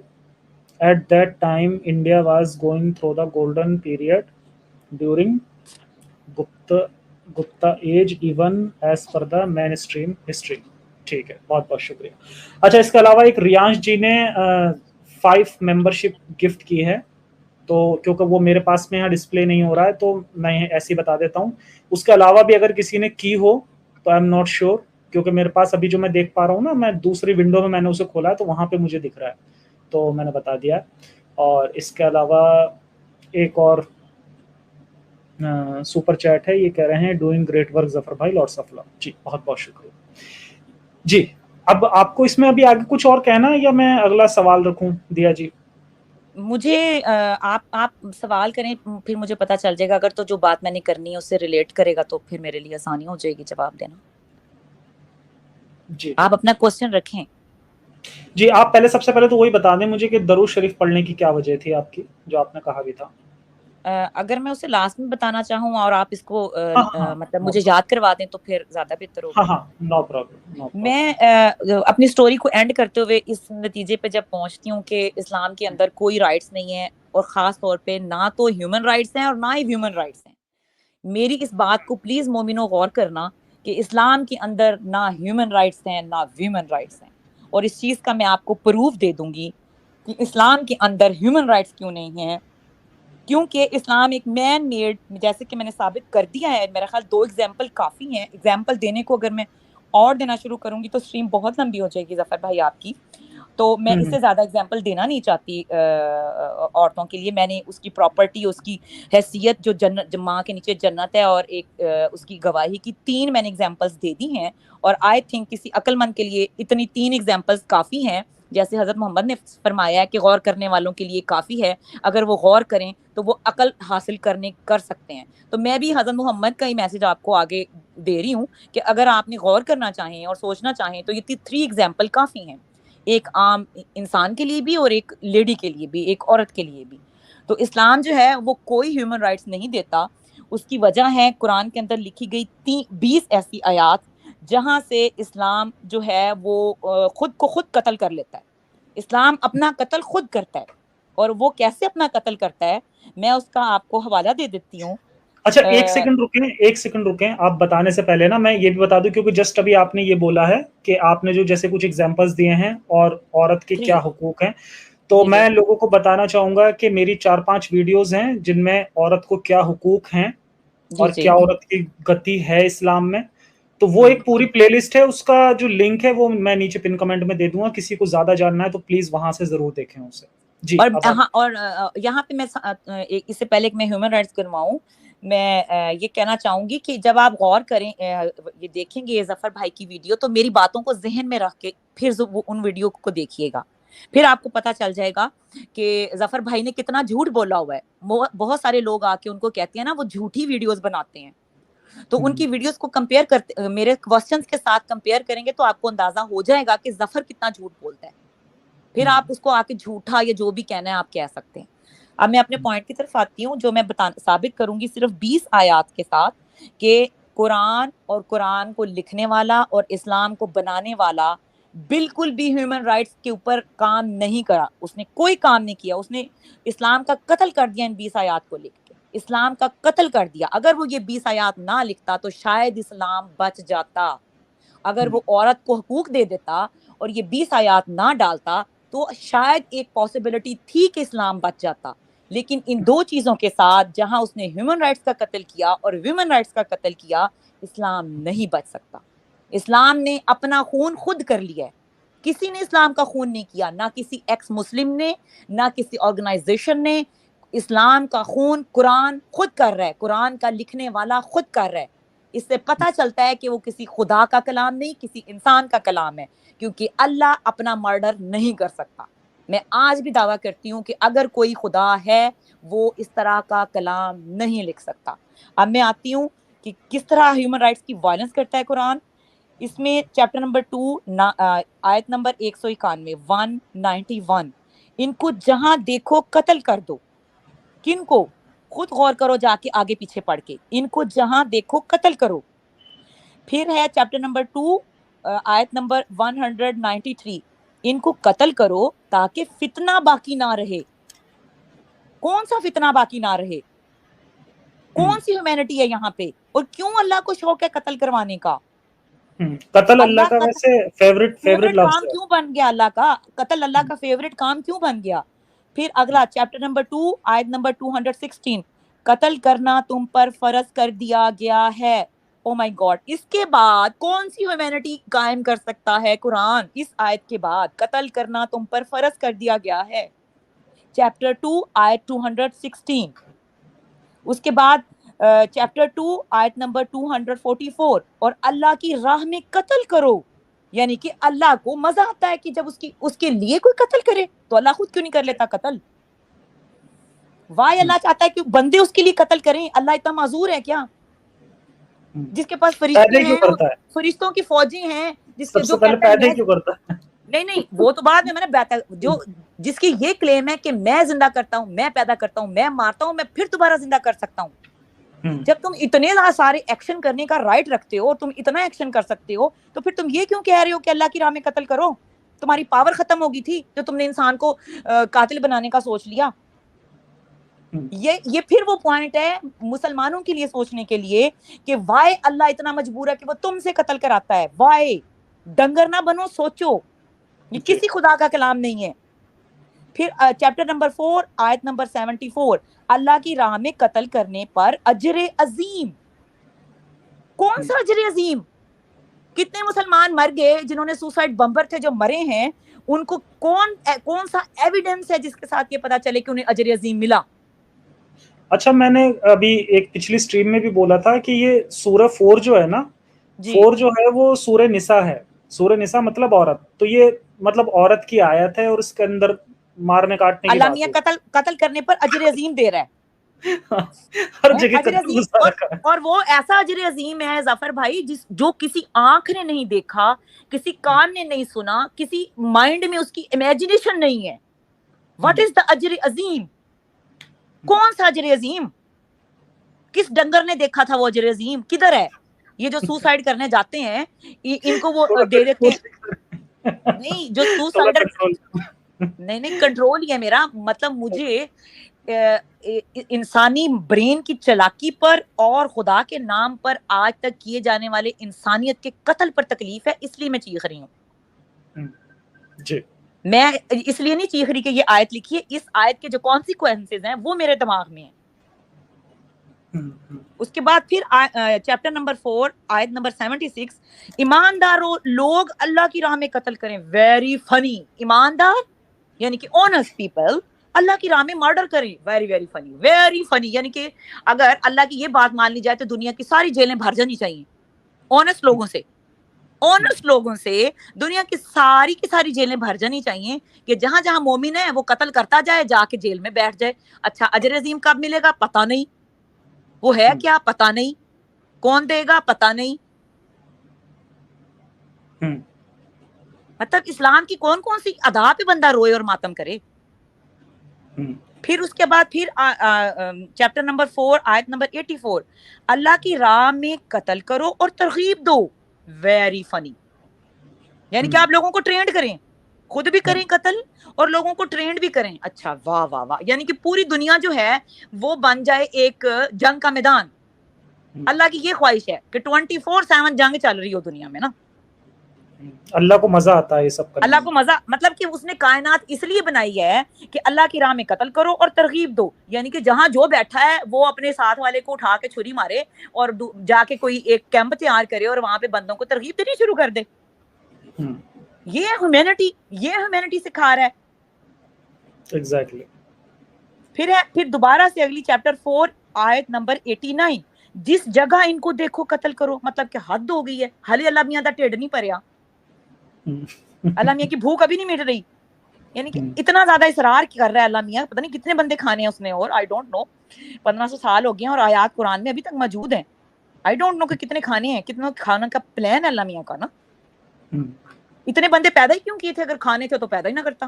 at that time India was going through the golden period during Gupta age even as per the mainstream history. ٹھیک ہے, بہت بہت شکریہ. اچھا, اس کے علاوہ ایک ریانش جی نے 5 ممبرشپ گفٹ کی ہے, تو کیونکہ وہ میرے پاس میں یہاں ڈسپلے نہیں ہو رہا ہے تو میں ایسے ہی بتا دیتا ہوں. اس کے علاوہ بھی اگر کسی نے کی ہو تو آئی ایم ناٹ شیور, کیونکہ میرے پاس ابھی جو میں دیکھ پا رہا ہوں نا, میں دوسری ونڈو میں نے اسے کھولا ہے تو وہاں پہ مجھے دکھ رہا ہے, تو میں نے بتا دیا. اور اس کے علاوہ ایک اور سپر چیٹ ہے, یہ کہہ رہے ہیں ڈوئنگ گریٹ ورک ظفر بھائی, لاٹس آف لو. جی بہت بہت شکریہ. جی, اب آپ کو اس میں ابھی آگے کچھ اور کہنا ہے یا میں اگلا سوال رکھوں؟ دیا جی مجھے آپ سوال کریں, پھر مجھے پتا چل جائے گا, اگر تو جو بات میں نے کرنی ہے اس سے ریلیٹ کرے گا تو پھر میرے لیے آسانی ہو جائے گی جواب دینا. جی آپ اپنا کوسچن رکھیں. جی, آپ پہلے سب سے پہلے تو وہی بتا دیں مجھے کہ درود شریف پڑھنے کی کیا وجہ تھی آپ کی, جو آپ نے کہا بھی تھا. اگر میں اسے لاسٹ میں بتانا چاہوں اور آپ اس کو مطلب مجھے no یاد کروا دیں تو پھر زیادہ بہتر ہوگا. ہاں نو پرابلم. میں اپنی سٹوری کو اینڈ کرتے ہوئے اس نتیجے پہ جب پہنچتی ہوں کہ اسلام کے اندر کوئی رائٹس نہیں ہے، اور خاص طور پہ نہ تو ہیومن رائٹس ہیں اور نہ ہی ویومن رائٹس ہیں. میری اس بات کو پلیز مومنو غور کرنا کہ اسلام کے اندر نہ ہیومن رائٹس ہیں نہ ویمن رائٹس ہیں، اور اس چیز کا میں آپ کو پروف دے دوں گی کہ اسلام کے اندر ہیومن رائٹس کیوں نہیں ہیں. کیونکہ اسلام ایک مین میڈ، جیسے کہ میں نے ثابت کر دیا ہے، میرا خیال 2 ایگزامپل کافی ہیں. ایگزامپل دینے کو اگر میں اور دینا شروع کروں گی تو اسٹریم بہت لمبی ہو جائے گی ظفر بھائی آپ کی، تو میں اس سے زیادہ ایگزامپل دینا نہیں چاہتی عورتوں کے لیے. میں نے اس کی پراپرٹی، اس کی حیثیت جو جنت، ماں کے نیچے جنت ہے، اور ایک اس کی گواہی کی 3 میں نے ایگزامپلس دے دی ہیں. اور آئی تھنک کسی عقل مند کے لیے اتنی 3 ایگزامپلس کافی ہیں. جیسے حضرت محمد نے فرمایا ہے کہ غور کرنے والوں کے لیے کافی ہے، اگر وہ غور کریں تو وہ عقل حاصل کر سکتے ہیں. تو میں بھی حضرت محمد کا ہی میسج آپ کو آگے دے رہی ہوں کہ اگر آپ نے غور کرنا چاہیں اور سوچنا چاہیں تو یہ 3 ایگزامپل کافی ہیں، ایک عام انسان کے لیے بھی اور ایک لیڈی کے لیے بھی، ایک عورت کے لیے بھی. تو اسلام جو ہے وہ کوئی ہیومن رائٹس نہیں دیتا. اس کی وجہ ہے قرآن کے اندر لکھی گئی 20 ایسی آیات جہاں سے اسلام جو ہے وہ خود کو خود قتل کر لیتا ہے. اسلام اپنا قتل خود کرتا ہے، اور وہ کیسے اپنا قتل کرتا ہے میں اس کا آپ کو حوالہ دے دیتی ہوں. اچھا ایک سیکنڈ رکیں آپ بتانے سے پہلے نا میں یہ بھی بتا دوں، کیونکہ جسٹ ابھی آپ نے یہ بولا ہے کہ آپ نے جو جیسے کچھ ایگزامپلس دیے ہیں اور عورت کے کیا حقوق ہیں، تو میں لوگوں کو بتانا چاہوں گا کہ میری 4-5 ویڈیوز ہیں جن میں عورت کو کیا حقوق ہیں اور کیا عورت کی گتی ہے اسلام میں. تو وہ ایک پوری پلے لسٹ ہے، اس کا جو لنک ہے وہ میں نیچے پن کمنٹ میں دے دوں گا. کسی کو زیادہ جاننا ہے تو پلیز وہاں سے ضرور دیکھیں اسے. جی اور یہاں پہ میں اس سے پہلے کہ میں ہیومن رائٹس کرواؤں، میں یہ کہنا چاہوں گی کہ جب آپ غور کریں، یہ دیکھیں گے ظفر بھائی کی ویڈیو، تو میری باتوں کو ذہن میں رکھ کے پھر ان ویڈیو کو دیکھیے گا. پھر آپ کو پتا چل جائے گا کہ ظفر بھائی نے کتنا جھوٹ بولا ہوا ہے. بہت سارے لوگ آ کے ان کو کہتے ہیں نا وہ جھوٹی ویڈیوز بناتے ہیں، تو ان کی ویڈیوز کو کمپیئر کرتے، میرے کوسچنز کے ساتھ کمپیئر کریں گے تو آپ کو اندازہ ہو جائے گا کہ ظفر کتنا جھوٹ بولتا ہے. پھر آپ اس کو آ کے جھوٹا یا جو بھی کہنا ہے آپ کہہ سکتے ہیں. اب میں اپنے پوائنٹ کی طرف آتی ہوں، جو میں ثابت کروں گی صرف 20 آیات کے ساتھ کہ قرآن اور قرآن کو لکھنے والا اور اسلام کو بنانے والا بالکل بھی ہیومن رائٹس کے اوپر کام نہیں کرا. اس نے کوئی کام نہیں کیا. اس نے اسلام کا قتل کر دیا ان 20 آیات کو لکھ کے، اسلام کا قتل کر دیا. اگر وہ یہ 20 آیات نہ لکھتا تو شاید اسلام بچ جاتا. اگر وہ عورت کو حقوق دے دیتا اور یہ 20 آیات نہ ڈالتا تو شاید ایک پاسبلٹی تھی کہ اسلام بچ جاتا. لیکن ان 2 چیزوں کے ساتھ، جہاں اس نے ہیومن رائٹس کا قتل کیا اور ویمن رائٹس کا قتل کیا، اسلام نہیں بچ سکتا. اسلام نے اپنا خون خود کر لیا ہے. کسی نے اسلام کا خون نہیں کیا، نہ کسی ایکس مسلم نے، نہ کسی آرگنائزیشن نے. اسلام کا خون قرآن خود کر رہا ہے، قرآن کا لکھنے والا خود کر رہا ہے. اس سے پتہ چلتا ہے کہ وہ کسی خدا کا کلام نہیں، کسی انسان کا کلام ہے، کیونکہ اللہ اپنا مرڈر نہیں کر سکتا. میں آج بھی دعویٰ کرتی ہوں کہ اگر کوئی خدا ہے وہ اس طرح کا کلام نہیں لکھ سکتا. اب میں آتی ہوں کہ کس طرح ہیومن رائٹس کی وائلنس کرتا ہے قرآن. اس میں چیپٹر نمبر 2 آیت نمبر 191 191، ان کو جہاں دیکھو قتل کر دو. کن کو؟ خود غور کرو جا کے آگے پیچھے پڑھ کے، ان کو جہاں دیکھو قتل کرو. پھر ہے چیپٹر نمبر 2 آیت نمبر 193، ان کو قتل کرو تاکہ فتنہ باقی نہ رہے. کون سا فتنہ باقی نہ رہے؟ کون سی ہیومینٹی ہے یہاں پہ؟ اور کیوں اللہ کو شوق ہے قتل کروانے کا؟ قتل اللہ کا ویسے فیورٹ لفظ کام کیوں بن گیا؟ اللہ کا قتل اللہ کا فیورٹ کام کیوں بن گیا؟ پھر اگلا چیپٹر نمبر 2 آیت نمبر 216، قتل کرنا تم پر فرض کر دیا گیا ہے. او مائی گاڈ، اس کے بعد کون سی ہیومینٹی قائم کر سکتا ہے قرآن؟ اس آیت کے بعد قتل کرنا تم پر فرض کر دیا گیا ہے. چیپٹر 2 آیت 216. اس کے بعد چیپٹر 2 آیت نمبر 244، اور اللہ کی راہ میں قتل کرو. یعنی کہ اللہ کو مزہ آتا ہے کہ جب اس کے لیے کوئی قتل کرے، تو اللہ خود کیوں نہیں کر لیتا قتل؟ اللہ چاہتا ہے کہ بندے اس کے لیے قتل کریں. اللہ اتنا معذور ہے کیا؟ جس کے پاس فرشتے ہیں، فرشتوں کی فوجیں ہیں، جس کے جو کہتا ہے نہیں، وہ تو بعد میں نے جو جس کی یہ کلیم ہے کہ میں زندہ کرتا ہوں، میں پیدا کرتا ہوں، میں مارتا ہوں، میں پھر دوبارہ زندہ کر سکتا ہوں. جب تم اتنے سارے ایکشن کرنے کا رائٹ رکھتے ہو، تم اتنا ایکشن کر سکتے ہو، تو پھر تم یہ کیوں کہہ رہے ہو کہ اللہ کی راہ میں قتل کرو؟ تمہاری پاور ختم ہوگی تھی جو تم نے انسان کو قاتل بنانے کا سوچ لیا. یہ پھر وہ پوائنٹ ہے مسلمانوں کے لیے سوچنے کے لیے کہ وائی اللہ اتنا مجبور ہے کہ وہ تم سے قتل کراتا ہے. وائی؟ ڈنگر نہ بنو، سوچو. یہ کسی خدا کا کلام نہیں ہے. پھر چیپٹر نمبر 4 آیت نمبر 74، اللہ کی راہ میں قتل کرنے پر اجر عظیم. کون سا اجر عظیم؟ کتنے مسلمان مر گئے جنہوں نے سوسائڈ بمبر تھے جو مرے ہیں، ان کو کون سا ایویڈنس ہے جس کے ساتھ یہ پتا چلے کہ انہیں اجر عظیم ملا؟ اچھا، میں نے ابھی ایک پچھلی سٹریم میں بھی بولا تھا کہ یہ سورہ 4 جو ہے نا، 4 جو ہے وہ سورہ نساء ہے. سورہ نساء مطلب عورت، تو یہ مطلب عورت کی آیت ہے اور اس کے اندر مارنے کاٹنے کی اللہ میاں قتل کرنے پر اجر عظیم دے رہا ہے. ہر جگہ اور وہ ایسا اجر عظیم ہے ظفر بھائی جو کسی آنکھ نے نہیں دیکھا، کسی کان نے نہیں سنا، کسی مائنڈ میں اس کی امیجنیشن نہیں ہے. واٹ از دا اجر عظیم؟ کون سا اجر عظیم؟ کس ڈنگر نے دیکھا تھا وہ اجر عظیم؟ کدھر ہے؟ یہ جو سوسائڈ کرنے جاتے ہیں ان کو وہ دے دیتے ہیں. نہیں، جو سوسائڈ نہیں کنٹرول ہی ہے میرا مطلب. مجھے انسانی برین کی چلاکی پر اور خدا کے نام پر آج تک کیے جانے والے انسانیت کے قتل پر تکلیف ہے، اس لیے میں چیخ رہی ہوں. جی، میں اس لیے نہیں چیخ رہی کہ یہ آیت لکھی ہے، اس آیت کے جو کانسیکوینسز ہیں وہ میرے دماغ میں ہیں. اس کے بعد پھر چیپٹر نمبر 4 آیت نمبر 76، ایمانداروں لوگ اللہ کی راہ میں قتل کریں. Very funny. ایماندار یعنی کہ آنیسٹ پیپل اللہ کی راہ میں مرڈر کریں. Very very funny, very funny. یعنی کہ اگر اللہ کی یہ بات مان لی جائے تو دنیا کی ساری جیلیں بھر جانی چاہیے آنیسٹ لوگوں سے. آنیسٹ لوگوں سے دنیا کی ساری جیلیں بھر جانی چاہیے کہ جہاں جہاں مومن ہے وہ قتل کرتا جائے، جا کے جیل میں بیٹھ جائے. اچھا، اجر عظیم کب ملے گا پتہ نہیں، وہ ہے کیا پتہ نہیں، کون دے گا پتہ نہیں. مطلب اسلام کی کون سی ادا پہ بندہ روئے اور ماتم کرے. پھر اس کے بعد پھر چیپٹر نمبر 4 آیت نمبر 84، اللہ کی راہ میں قتل کرو اور ترغیب دو. Very funny. یعنی کہ آپ لوگوں کو ٹرینڈ کریں، خود بھی کریں قتل اور لوگوں کو ٹرینڈ بھی کریں. اچھا، واہ واہ واہ. یعنی کہ پوری دنیا جو ہے وہ بن جائے ایک جنگ کا میدان. اللہ کی یہ خواہش ہے کہ 24/7 جنگ چل رہی ہو دنیا میں نا. اللہ کو مزہ آتا ہے یہ سب کرنے. اللہ کو مزہ مطلب کہ اس نے کائنات اس لیے بنائی ہے کہ اللہ کی راہ میں قتل کرو اور ترغیب دو. یعنی کہ جہاں جو بیٹھا ہے وہ اپنے ساتھ والے کو اٹھا کے چھری مارے اور جا کے کوئی ایک کیمپ تیار کرے اور وہاں پہ بندوں کو ترغیب دینی شروع کر دے. یہ ہیومینٹی سکھا رہا ہے. ایگزیکٹلی. پھر دوبارہ سے اگلی چیپٹر 4 آیت نمبر 89، جس جگہ ان کو دیکھو قتل کرو. مطلب کہ حد ہو گئی ہے. حالے اللہ میاں دا ٹھڈ نہیں پریا، اللہ میاں کی بھوک ابھی نہیں مٹ رہی. یعنی کہ اتنا زیادہ اصرار کر رہا ہے اللہ میاں. پتہ نہیں کتنے بندے کھانے ہیں اس نے، اور آئی ڈونٹ نو 1500 سال ہو گئے ہیں اور آیات قرآن میں ابھی تک موجود ہیں. آئی ڈونٹ نو کہ کتنے کھانے ہیں، کتنا کھانا کا پلان ہے اللہ میاں کا نا. اتنے بندے پیدا ہی کیوں کیے تھے؟ اگر کھانے تھے تو پیدا ہی نہ کرتا.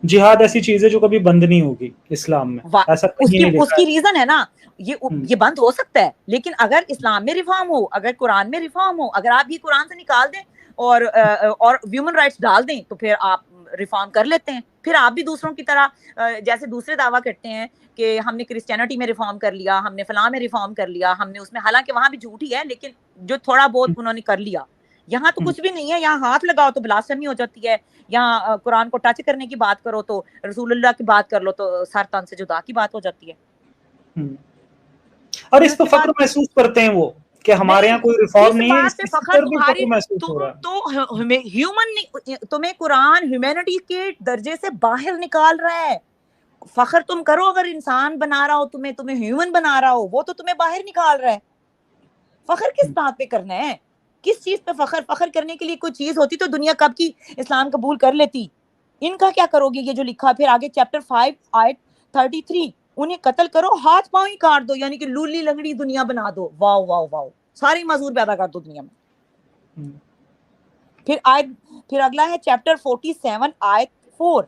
جہاد ایسی چیز ہے جو کبھی بند نہیں ہوگی اسلام میں. ایسا اس کی ریزن ہے نا، یہ بند ہو سکتا ہے لیکن اگر اسلام میں ریفارم ہو، اگر قرآن میں ریفارم ہو، اگر آپ یہ قرآن سے نکال دیں اور ہیومن رائٹس ڈال دیں تو پھر آپ ریفارم کر لیتے ہیں. پھر آپ بھی دوسروں کی طرح جیسے دوسرے دعویٰ کرتے ہیں کہ ہم نے کرسچینٹی میں ریفارم کر لیا، ہم نے فلاں میں ریفارم کر لیا، ہم نے اس میں، حالانکہ وہاں بھی جھوٹ ہی ہے لیکن جو تھوڑا بہت انہوں نے کر لیا. یہاں تو کچھ بھی نہیں ہے. یہاں ہاتھ لگاؤ تو بلاسفیمی ہو جاتی ہے. یہاں قرآن کو ٹچ کرنے کی بات کرو تو رسول اللہ کی بات کر لو تو سر تن سے جدا کی بات ہو جاتی ہے. اور اس پہ فخر محسوس کرتے ہیں وہ کہ ہمارے یہاں کوئی ریفارم نہیں ہے. اس پہ فخر محسوس ہو رہا ہے. تو ہیومن تمہیں قرآن ہیومینٹی کے درجے سے باہر نکال رہا ہے. فخر تم کرو اگر انسان بنا رہا ہو تمہیں ہیومن بنا رہا ہو، وہ تو تمہیں باہر نکال رہا ہے. فخر کس بات پہ کرنا ہے؟ کس چیز پہ فخر کرنے کے لیے کوئی چیز ہوتی تو دنیا کب کی اسلام قبول کر لیتی. ان کا کیا کرو گے یہ جو لکھا. پھر آگے چیپٹر 5 آیت 33، انہیں قتل کرو ہاتھ پاؤں ہی کاٹ دو. یعنی کہ لولی لنگڑی دنیا بنا دو. واو واو واو. ساری معذور پیدا کر دو دنیا میں. پھر اگلا ہے چیپٹر 47 آیت 4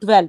12.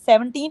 17.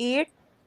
8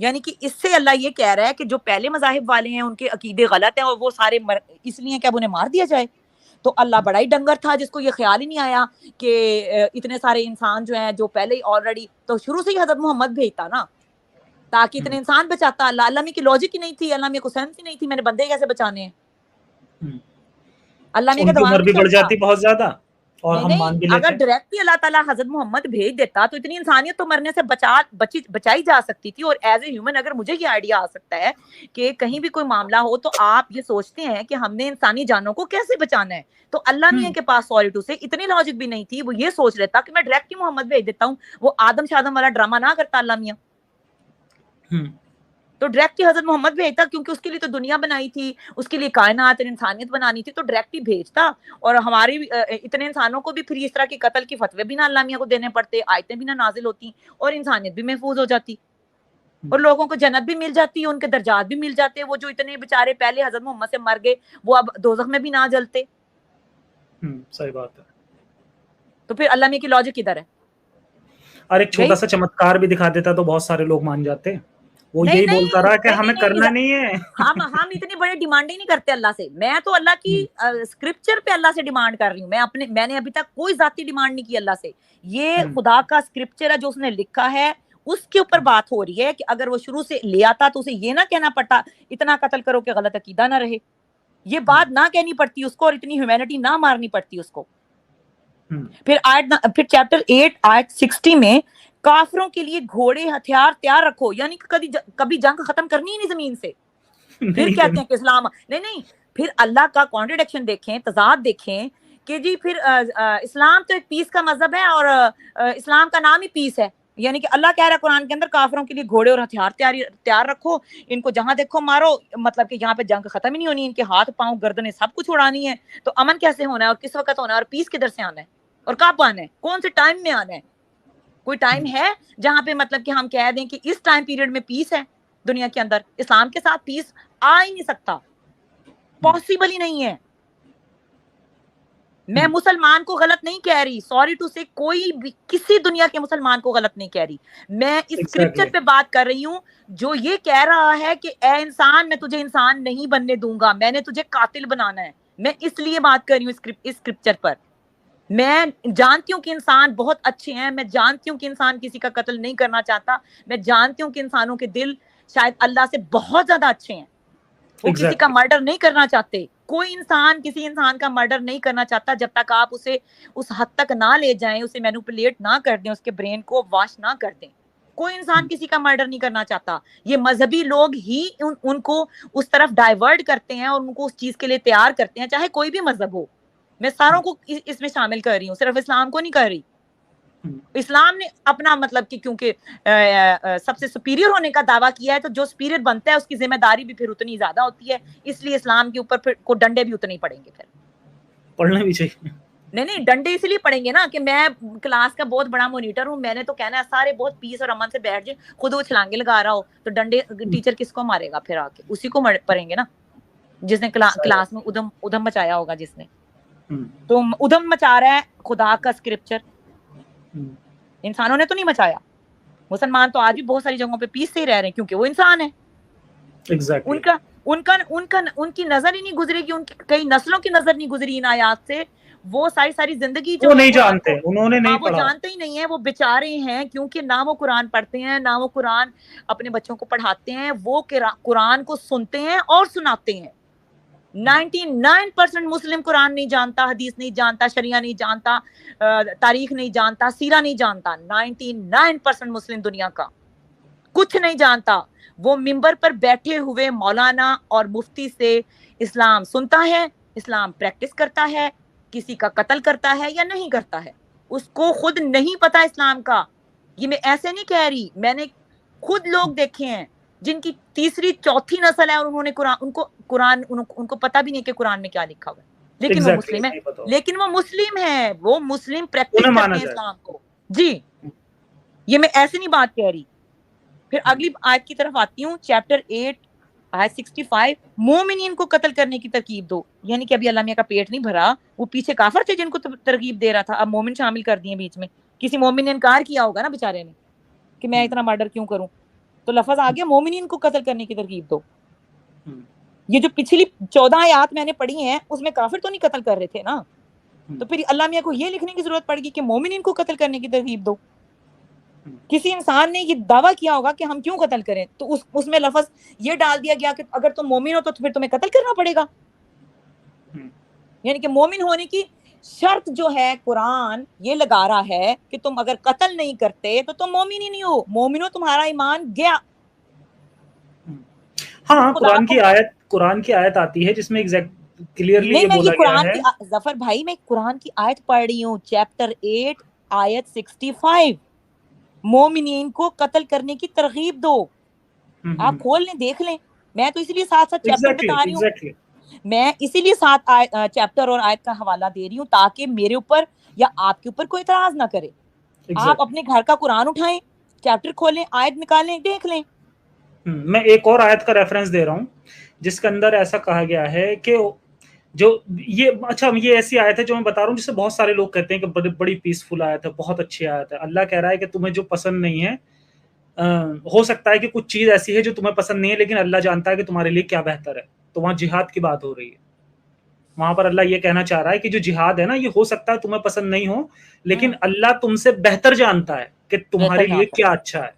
یعنی کہ اس سے اللہ یہ کہہ رہا ہے کہ جو پہلے مذاہب والے ہیں ان کے عقیدے غلط ہیں اور وہ سارے اس لیے کہ اب انہیں مار دیا جائے. تو اللہ بڑا ہی ڈنگر تھا جس کو یہ خیال ہی نہیں آیا کہ اتنے سارے انسان جو ہیں جو پہلے ہی آلریڈی تو شروع سے ہی حضرت محمد بھیجتا نا تاکہ اتنے انسان بچاتا. اللہ میں کی لاجک ہی نہیں تھی, اللہ میں کو سینس ہی نہیں تھی, میں نے بندے کیسے بچانے ہیں. اللہ میں کا دماغ بھی بڑھ جاتی بہت زیادہ اور ہم مان بھی لیتے. اگر ڈائریکٹلی اللہ تعالیٰ حضرت محمد بھیج دیتا تو اتنی انسانیت تو مرنے سے بچائی جا سکتی تھی. اور ایز اے ہیومن اگر مجھے یہ آئیڈیا آ سکتا ہے کہ کہیں بھی کوئی معاملہ ہو تو آپ یہ سوچتے ہیں کہ ہم نے انسانی جانوں کو کیسے بچانا ہے, تو اللہ میاں کے پاس سوری ٹو سے اتنی لاجک بھی نہیں تھی. وہ یہ سوچ لیتا کہ میں ڈائریکٹلی محمد بھیج دیتا ہوں, وہ آدم شادم والا ڈرامہ نہ کرتا اللہ میاں, تو ڈائریکٹ ہی حضرت محمد بھیجتا کیونکہ اس کے لیے تو دنیا بنائی تھی, اس کے لیے کائنات اور انسانیت بنانی تھی, تو ڈائریکٹ ہی بھیجتا. اور ہماری اتنے انسانوں کو بھی پھر اس طرح کے قتل کی فتوے بھی نہ اللہ میاں کو دینے پڑتے, آیتیں بھی نہ نازل ہوتی اور انسانیت بھی محفوظ ہو جاتی اور لوگوں کو جنت بھی مل جاتی, ان کے درجات بھی مل جاتے. وہ جو اتنے بیچارے پہلے حضرت محمد سے مر گئے وہ اب دوزخ میں بھی نہ جلتے. صحیح بات ہے. تو پھر اللہ میاں کی لاجک کدھر ہے؟ اور ایک چھوٹا سا چمتکار بھی دکھا دیتا تو بہت سارے لوگ مان جاتے. وہ یہی بولتا رہا کہ ہمیں کرنا نہیں ہے. ہم اتنی بڑے ڈیمانڈ ہی نہیں کرتے اللہ سے. میں تو اللہ کی اسکرپچر پہ اللہ سے ڈیمانڈ کر رہی ہوں. میں نے ابھی تک کوئی ذاتی ڈیمانڈ نہیں کی اللہ سے. یہ خدا کا اسکرپچر ہے جو اس نے لکھا ہے, اس کے اوپر بات ہو رہی ہے کہ اگر وہ شروع سے لے آتا تو اسے یہ نہ کہنا پڑتا اتنا قتل کرو کہ غلط عقیدہ نہ رہے. یہ بات نہ کہنی پڑتی اس کو اور اتنی ہیومینٹی نہ مارنی پڑتی اس کو. پھر چیپٹر 8 آیت 60 میں کافروں کے لیے گھوڑے ہتھیار تیار رکھو, یعنی کہ کبھی جنگ ختم کرنی ہی نہیں زمین سے. پھر کہتے ہیں کہ اسلام نہیں, پھر اللہ کا کانٹرڈکشن دیکھیں, تضاد دیکھیں کہ جی پھر اسلام تو ایک پیس کا مذہب ہے اور اسلام کا نام ہی پیس ہے. یعنی کہ اللہ کہہ رہا ہے قرآن کے اندر کافروں کے لیے گھوڑے اور ہتھیار تیار رکھو, ان کو جہاں دیکھو مارو. مطلب کہ یہاں پہ جنگ ختم ہی نہیں ہونی, ان کے ہاتھ پاؤں گردنیں سب کچھ اڑانی ہے. تو امن کیسے ہونا ہے اور کس وقت ہونا ہے اور پیس کدھر سے آنا ہے اور کب آنا ہے, کون سے ٹائم میں آنا ہے؟ کوئی ٹائم ہے جہاں پہ مطلب کہ ہم کہہ دیں کہ اس ٹائم پیریڈ میں پیس ہے دنیا کے اندر؟ اسلام کے ساتھ پیس آ ہی نہیں سکتا, پاسبل ہی نہیں ہے. میں مسلمان کو غلط نہیں کہہ رہی, سوری ٹو سے کوئی بھی کسی دنیا کے مسلمان کو غلط نہیں کہہ رہی. میں اس اسکرپچر پہ بات کر رہی ہوں جو یہ کہہ رہا ہے کہ اے انسان میں تجھے انسان نہیں بننے دوں گا, میں نے تجھے قاتل بنانا ہے. میں اس لیے بات کر رہی ہوں اس اسکرپچر پر. میں جانتی ہوں کہ انسان بہت اچھے ہیں, میں جانتی ہوں کہ انسان کسی کا قتل نہیں کرنا چاہتا, میں جانتی ہوں کہ انسانوں کے دل شاید اللہ سے بہت زیادہ اچھے ہیں, وہ کسی کا مرڈر نہیں کرنا چاہتے. کوئی انسان کسی انسان کا مرڈر نہیں کرنا چاہتا جب تک آپ اسے اس حد تک نہ لے جائیں, اسے مینوپولیٹ نہ کر دیں, اس کے برین کو واش نہ کر دیں. کوئی انسان کسی کا مرڈر نہیں کرنا چاہتا. یہ مذہبی لوگ ہی ان کو اس طرف ڈائیورٹ کرتے ہیں اور ان کو اس چیز کے لیے تیار کرتے ہیں, چاہے کوئی بھی مذہب ہو. میں ساروں کو اس میں شامل کر رہی ہوں, صرف اسلام کو نہیں کر رہی. اسلام نے اپنا مطلب کہ کیونکہ سب سے سپیریئر ہونے کا دعویٰ کیا ہے تو جو سپیریئر بنتا ہے اس کی ذمہ داری بھی پھر اتنی زیادہ ہوتی ہے, اس لیے اسلام کے اوپر پھر کو ڈنڈے بھی اتنے ہی پڑیں گے. پھر پڑھنا بھی چاہیے. نہیں ڈنڈے اس لیے پڑیں گے نا کہ میں کلاس کا بہت بڑا مانیٹر ہوں, میں نے تو کہنا ہے سارے بہت پیس اور امن سے بیٹھ جائیں. خود وہ چھلانگے لگا رہا ہو تو ڈنڈے ٹیچر کس کو مارے گا پھر آ کے؟ اسی کو پڑیں گے نا جس نے کلاس میں ادھم مچایا ہوگا, جس نے. تو ادھم مچا رہا ہے خدا کا اسکرپچر, انسانوں نے تو نہیں مچایا. مسلمان تو آج بھی بہت ساری جگہوں پہ پیس سے ہی رہ رہے ہیں کیونکہ وہ انسان ہے. ان کی نظر ہی نہیں گزرے گی, ان کی کئی نسلوں کی نظر نہیں گزری ان آیات سے. وہ ساری زندگی جو وہ نہیں جانتے, انہوں نے نہیں پڑھا, وہ جانتے ہی نہیں ہیں. وہ بیچارے ہیں کیونکہ نہ وہ قرآن پڑھتے ہیں, نہ وہ قرآن اپنے بچوں کو پڑھاتے ہیں. وہ قرآن کو سنتے ہیں اور سناتے ہیں. 99% مسلم قرآن نہیں جانتا, حدیث نہیں جانتا, شریعہ نہیں جانتا, تاریخ نہیں جانتا, سیرہ نہیں جانتا. 99% مسلم دنیا کا کچھ نہیں جانتا. وہ منبر پر بیٹھے ہوئے مولانا اور مفتی سے اسلام سنتا ہے, اسلام پریکٹس کرتا ہے, کسی کا قتل کرتا ہے یا نہیں کرتا ہے, اس کو خود نہیں پتا اسلام کا. یہ میں ایسے نہیں کہہ رہی, میں نے خود لوگ دیکھے ہیں جن کی تیسری چوتھی نسل ہے اور انہوں نے ان کو پتہ بھی نہیں کہ قرآن میں کیا لکھا ہوا ہے, لیکن وہ مسلم ہے. لیکن وہ مسلم ہے, وہ مسلم پریکٹس کرتے ہیں اسلام کو. جی یہ میں ایسے نہیں بات کہہ رہی. پھر اگلی آیت کی طرف آتی ہوں, چیپٹر 8 آیت 65. مومنین کو قتل کرنے کی ترغیب دو, یعنی کہ ابھی اللہ میاں کا پیٹ نہیں بھرا, وہ پیچھے کافر تھے جن کو ترغیب دے رہا تھا, اب مومن شامل کر دیے بیچ میں. کسی مومن نے انکار کیا ہوگا نا بیچارے نے کہ میں اتنا مرڈر کیوں کروں. تو لفظ آ گیا مومنین کو قتل کرنے کی ترغیب دو. یہ جو پچھلی 14 آیات میں نے پڑھی ہیں اس میں کافر تو نہیں قتل کر رہے تھے نا, تو پھر اللہ میاں کو یہ لکھنے کی ضرورت پڑ گئی کہ مومنین کو قتل کرنے کی ترغیب دو. کسی انسان نے یہ دعویٰ کیا ہوگا کہ ہم کیوں قتل کریں, تو اس میں لفظ یہ ڈال دیا گیا کہ اگر تم مومن ہو تو پھر تمہیں قتل کرنا پڑے گا. یعنی کہ مومن ہونے کی شرط جو ہے قرآن یہ لگا رہا ہے کہ تم اگر قتل نہیں کرتے تو تم مومن ہی نہیں ہو, مومن ہو تمہارا ایمان گیا. ہاں قرآن کی آیت آتی ہے جس میں کلیئرلی یہ میں بولا گیا قرآن ہے. کی ظفر بھائی میں قرآن کی آیت پڑھ رہی ہوں, چیپٹر 8 آیت 65, مومنین کو قتل کرنے کی ترغیب دو. آپ کھول لیں دیکھ لیں, میں تو اسی لیے ساتھ ساتھ چیپٹر بتا رہی ہوں, میں اسی لیے ساتھ چیپٹر اور آیت کا حوالہ دے رہی ہوں تاکہ میرے اوپر یا آپ کے اوپر کوئی اعتراض نہ کرے. آپ اپنے گھر کا قرآن اٹھائیں, چیپٹر کھولیں, آیت نکالیں, دیکھ لیں. میں ایک اور آیت کا ریفرنس دے رہا ہوں جس کے اندر ایسا کہا گیا ہے کہ جو یہ ایسی آیت ہے جو میں بتا رہا ہوں جس سے بہت سارے لوگ کہتے ہیں کہ بڑی پیسفل آیت ہے, بہت اچھی آیت ہے. اللہ کہہ رہا ہے کہ تمہیں جو پسند نہیں ہے, ہو سکتا ہے کہ کچھ چیز ایسی ہے جو تمہیں پسند نہیں ہے, لیکن اللہ جانتا ہے کہ تمہارے لیے کیا بہتر ہے. تو وہاں جہاد کی بات ہو رہی ہے. وہاں پر اللہ یہ کہنا چاہ رہا ہے کہ جو جہاد ہے نا, یہ ہو سکتا ہے تمہیں پسند نہیں ہو, لیکن اللہ تم سے بہتر جانتا ہے کہ تمہارے لیے کیا اچھا ہے.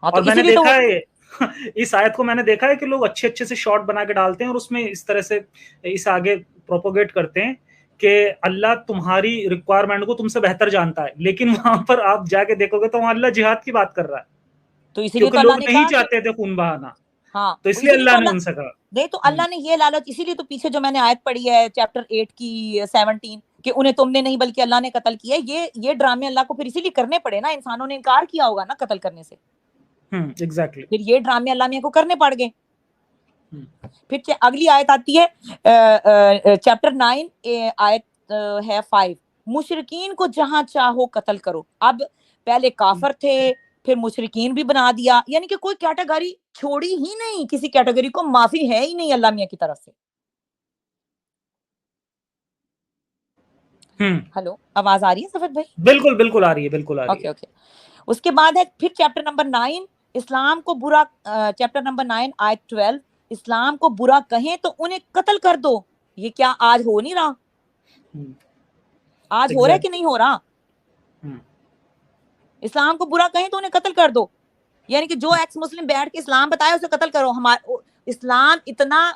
اور میں نے دیکھا ہے اس آیت کو, میں نے دیکھا ہے کہ لوگ اچھے سے شارٹ بنا کے ڈالتے ہیں اور اس میں اس طرح سے اس آگے پروپوگیٹ کرتے ہیں کہ اللہ تمہاری ریکوائرمنٹ کو تم سے بہتر جانتا ہے, لیکن وہاں پر آپ جا کے دیکھو گے تو وہاں اللہ جہاد کی بات کر رہا ہے, تو اسی لیے کیونکہ لوگ نہیں چاہتے تھے خون بہانا. ہاں تو اس لیے اللہ نے ان سے کہا نہیں, تو اللہ نے یہ لالچ, اسی لیے تو پیچھے جو میں نے آیت پڑھی ہے چیپٹر 8 کی 17 کہ انہیں تم نے نہیں بلکہ اللہ نے قتل کیا, یہ ڈرامے اللہ کو پھر اسی لیے کرنے پڑے نا, انسانوں نے انکار کیا ہوگا نا قتل کرنے سے, پھر یہ ڈرامے اللہ میاں کو کرنے پڑ گئے. پھر اگلی آیت آتی ہے چیپٹر 9 آیت ہے 5, مشرکین کو جہاں چاہو قتل کرو. اب پہلے کافر تھے, پھر مشرکین بھی بنا دیا, یعنی کہ کوئی کیٹیگری چھوڑی ہی نہیں, کسی کیٹیگری کو معافی ہے ہی نہیں اللہ میاں کی طرف سے. ہلو, آواز آ رہی ہے سفر بھائی؟ بالکل بالکل آ رہی ہے, بالکل آ رہی ہے. اوکے. اس کے بعد ہے پھر چیپٹر نمبر 9, اسلام کو برا, چیپٹر نمبر 9 آیت 12, اسلام کو برا کہیں تو انہیں قتل کر دو. یہ کیا آج ہو نہیں رہا؟ آج ہو رہا ہے کہ نہیں ہو رہا؟ اسلام کو برا کہیں تو انہیں قتل کر دو, یعنی کہ جو ایکس مسلم بیٹھ کے اسلام بتایا اسے قتل کرو. اسلام اتنا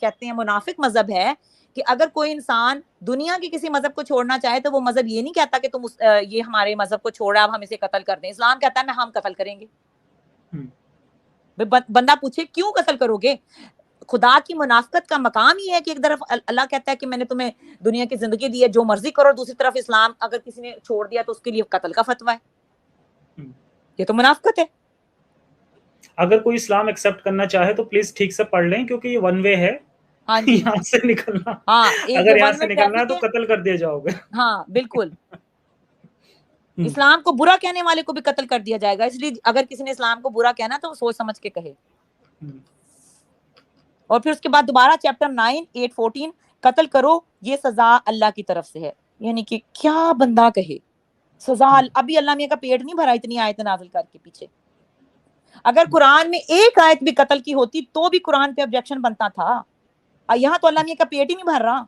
کہتے ہیں منافق مذہب ہے کہ اگر کوئی انسان دنیا کے کسی مذہب کو چھوڑنا چاہے تو وہ مذہب یہ نہیں کہتا کہ تم یہ ہمارے مذہب کو چھوڑا, اب ہم اسے قتل کر دیں. اسلام کہتا ہے ہم قتل کریں گے. بندہ پوچھے کیوں قتل کرو گے؟ خدا کی منافقت کا مقام ہی ہے کہ ایک طرف اللہ کہتا ہے کہ میں نے تمہیں دنیا کی زندگی دی ہے, جو مرضی کرو, دوسری طرف اسلام اگر کسی نے چھوڑ دیا تو اس کے لیے قتل کا فتویٰ ہے. یہ تو منافقت ہے. اگر کوئی اسلام ایکسپٹ کرنا چاہے تو پلیز ٹھیک سے پڑھ لیں, کیونکہ یہ ون وے ہے. یہاں سے نکلنا, اگر یہاں سے نکلنا ہے تو قتل کر دیا جاؤ گے. ہاں بالکل, اسلام کو برا کہنے والے کو بھی قتل کر دیا جائے گا. اس لیے اگر کسی نے اسلام کو برا کہنا تو وہ سوچ سمجھ کے کہے. اور پھر اس کے بعد دوبارہ چیپٹر 9 8:14, قتل کرو یہ سزا اللہ کی طرف سے ہے. یعنی کہ کیا بندہ کہے سزا, ابھی اللہ میاں کا پیٹ نہیں بھرا اتنی آیت نازل کر کے پیچھے. اگر قرآن میں ایک آیت بھی قتل کی ہوتی تو بھی قرآن پہ آبجیکشن بنتا تھا. یہاں تو اللہ میاں کا پیٹ ہی نہیں بھر رہا.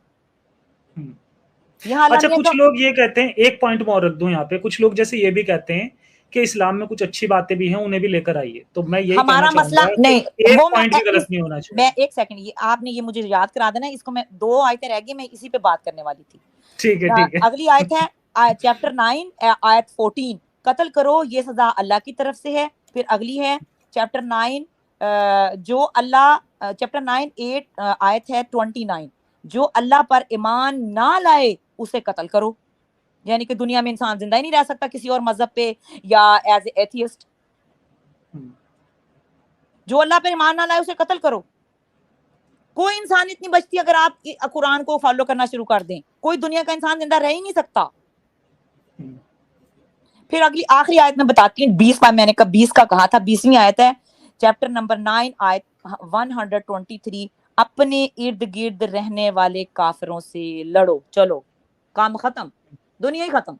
اچھا, کچھ لوگ یہ کہتے ہیں, ایک پوائنٹ میں اور رکھ دوں یہاں پہ, کچھ لوگ جیسے یہ بھی کہتے ہیں کہ اسلام میں کچھ اچھی باتیں بھی ہیں, انہیں بھی لے کر آئیے. تو میں یہی ہمارا مسئلہ نہیں, ایک پوائنٹ بھی غلط نہیں ہونا چاہیے. میں ایک سیکنڈ, یہ آپ نے یہ مجھے یاد کرا دینا, اس کو میں 2 آیتیں رہ گئی, میں اسی پہ بات کرنے والی تھی. ٹھیک ہے ٹھیک ہے. اگلی آیت ہے چیپٹر 9 آیت 14, قتل کرو یہ سزا اللہ کی طرف سے ہے. پھر اگلی ہے چیپٹر 9 جو اللہ, چیپٹر 9 8 آیت ہے 29, جو اللہ پر ایمان نہ لائے اسے قتل کرو. یعنی کہ دنیا میں انسان زندہ ہی نہیں رہ سکتا کسی اور مذہب پہ یا ایز اے ایتھیسٹ. جو اللہ پہ ایمان نہ لائے اسے قتل کرو. کوئی انسان اتنی بچتی اگر آپ قرآن کو فالو کرنا شروع کر دیں, کوئی دنیا کا انسان زندہ رہ ہی نہیں سکتا. پھر اگلی آخری آیت میں بتاتی ہوں 20 میں نے 20 کا کہا تھا, 20ویں آیت ہے چیپٹر نمبر 9 آیت 123, اپنے ارد گرد رہنے والے کافروں سے لڑو. چلو کام ختم, دنیا ہی ختم,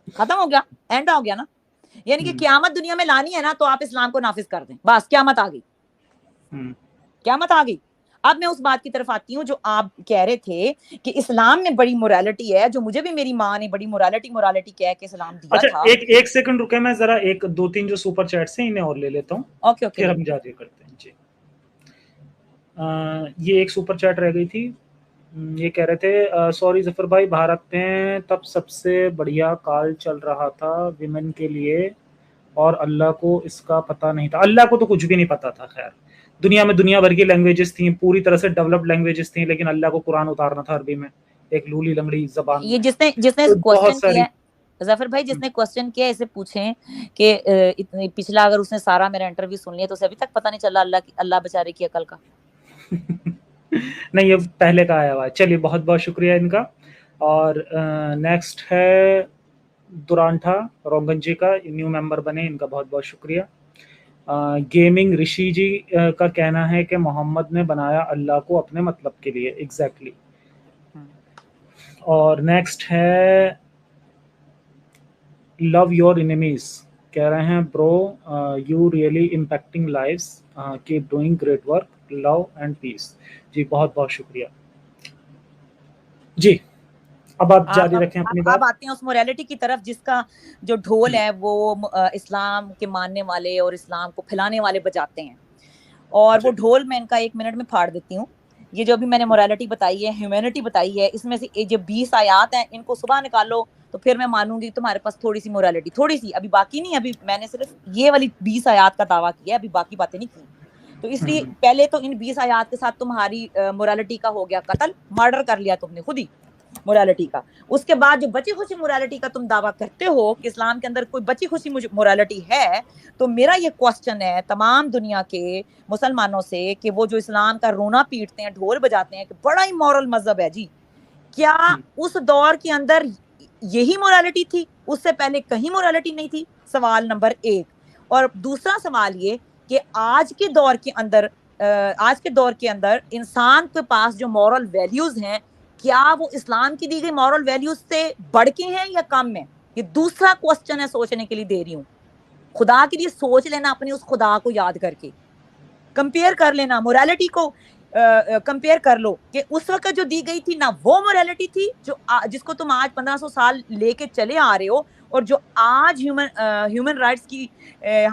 ختم ہو گیا, اینڈ ہو گیا نا. یعنی کہ قیامت دنیا میں لانی ہے نا تو آپ اسلام کو نافذ کر دیں, بس قیامت آ گئی, قیامت آ گئی. اب میں اس بات کی طرف آتی ہوں جو آپ کہہ رہے تھے کہ اسلام میں بڑی مورالٹی ہے, جو مجھے بھی میری ماں نے بڑی مورالٹی کہہ کے اسلام دیا اچھا تھا. ایک سیکنڈ رکے, میں ذرا ایک دو تین جو سپر چیٹس ہیں انہیں اور لے لیتا ہوں, اوکے پھر ہم جاری کرتے ہیں. جی یہ ایک سپر چیٹ رہ گئی تھی, یہ کہہ رہے تھے سوری ظفر بھائی, بھارت میں تب سب سے بڑھیا کال چل رہا تھا ویمن کے لیے اور اللہ کو اس کا پتہ نہیں تھا. اللہ کو تو کچھ بھی نہیں پتا تھا. خیر دنیا میں دنیا بھر کی لینگویجز تھیں, پوری طرح سے ڈیولپڈ لینگویجز تھیں, لیکن اللہ کو قرآن اتارنا تھا عربی میں, ایک لولی لنگڑی زبان یہ میں. جس نے تو بہت کوسچن ساری کیا ظفر بھائی, جس نے کوسچن کیا اسے پوچھیں کہ پچھلا اگر اس نے سارا میرا انٹرویو سن لیا تو اسے ابھی تک پتہ نہیں چلا اللہ بیچارے کی عقل کا. نہیں, یہ پہلے کا آیا ہوا ہے. چلیے بہت بہت شکریہ ان کا. اور نیکسٹ ہے دورانٹھا رونگن جی کا, نیو ممبر بنے, ان کا بہت بہت شکریہ. گیمنگ رشی جی کا کہنا ہے کہ محمد نے بنایا اللہ کو اپنے مطلب کے لیے. ایگزیکٹلی. اور نیکسٹ ہے لو یور انیمیز, کہہ رہے ہیں bro you really impacting lives, keep doing great work, love and peace. جی بہت بہت شکریہ. جی اب آپ جاری رکھیں اپنی بات. اب آتے ہیں اس موریلٹی کی طرف جس کا جو ڈھول ہے وہ اسلام کے ماننے والے اور اسلام کو پھیلانے والے بجاتے ہیں, اور وہ ڈھول میں ان کا 1 منٹ میں پھاڑ دیتی ہوں. یہ جو ابھی میں نے موریلٹی بتائی ہے, ہیومینٹی بتائی ہے, اس میں سے جو 20 آیات ہیں ان کو صبح نکالو تو پھر میں مانوں گی تمہارے پاس تھوڑی سی موریلٹی, تھوڑی سی, ابھی باقی نہیں, ابھی میں نے صرف یہ والی 20 آیات کا دعویٰ کیا ہے, ابھی باقی باتیں نہیں کی. تو اس لیے پہلے تو ان 20 آیات کے ساتھ تمہاری موریلٹی کا ہو گیا قتل, مرڈر کر لیا تم نے خود ہی موریلٹی کا. اس کے بعد جو بچی خوشی موریلٹی کا تم دعویٰ کرتے ہو کہ اسلام کے اندر کوئی بچی خوشی موریلٹی ہے, تو میرا یہ کوسچن ہے تمام دنیا کے مسلمانوں سے کہ وہ جو اسلام کا رونا پیٹتے ہیں, ڈھول بجاتے ہیں کہ بڑا ہی مورل مذہب ہے جی, کیا اس دور کے اندر یہی موریلٹی تھی؟ اس سے پہلے کہیں موریلٹی نہیں تھی؟ سوال نمبر 1. اور دوسرا سوال یہ کہ آج کے دور کے اندر انسان کے پاس جو مورل ویلیوز ہیں, کیا وہ اسلام کی دی گئی مورل ویلیوز سے بڑھ کے ہیں یا کم ہیں؟ یہ دوسرا کوسچن ہے, سوچنے کے لیے دے رہی ہوں. خدا کے لیے سوچ لینا, اپنی اس خدا کو یاد کر کے کمپیئر کر لینا, موریلٹی کو کمپیئر کر لو کہ اس وقت جو دی گئی تھی نا وہ موریلٹی تھی جس کو تم آج 1500 سال لے کے چلے آ رہے ہو, اور جو آج ہیومن رائٹس کی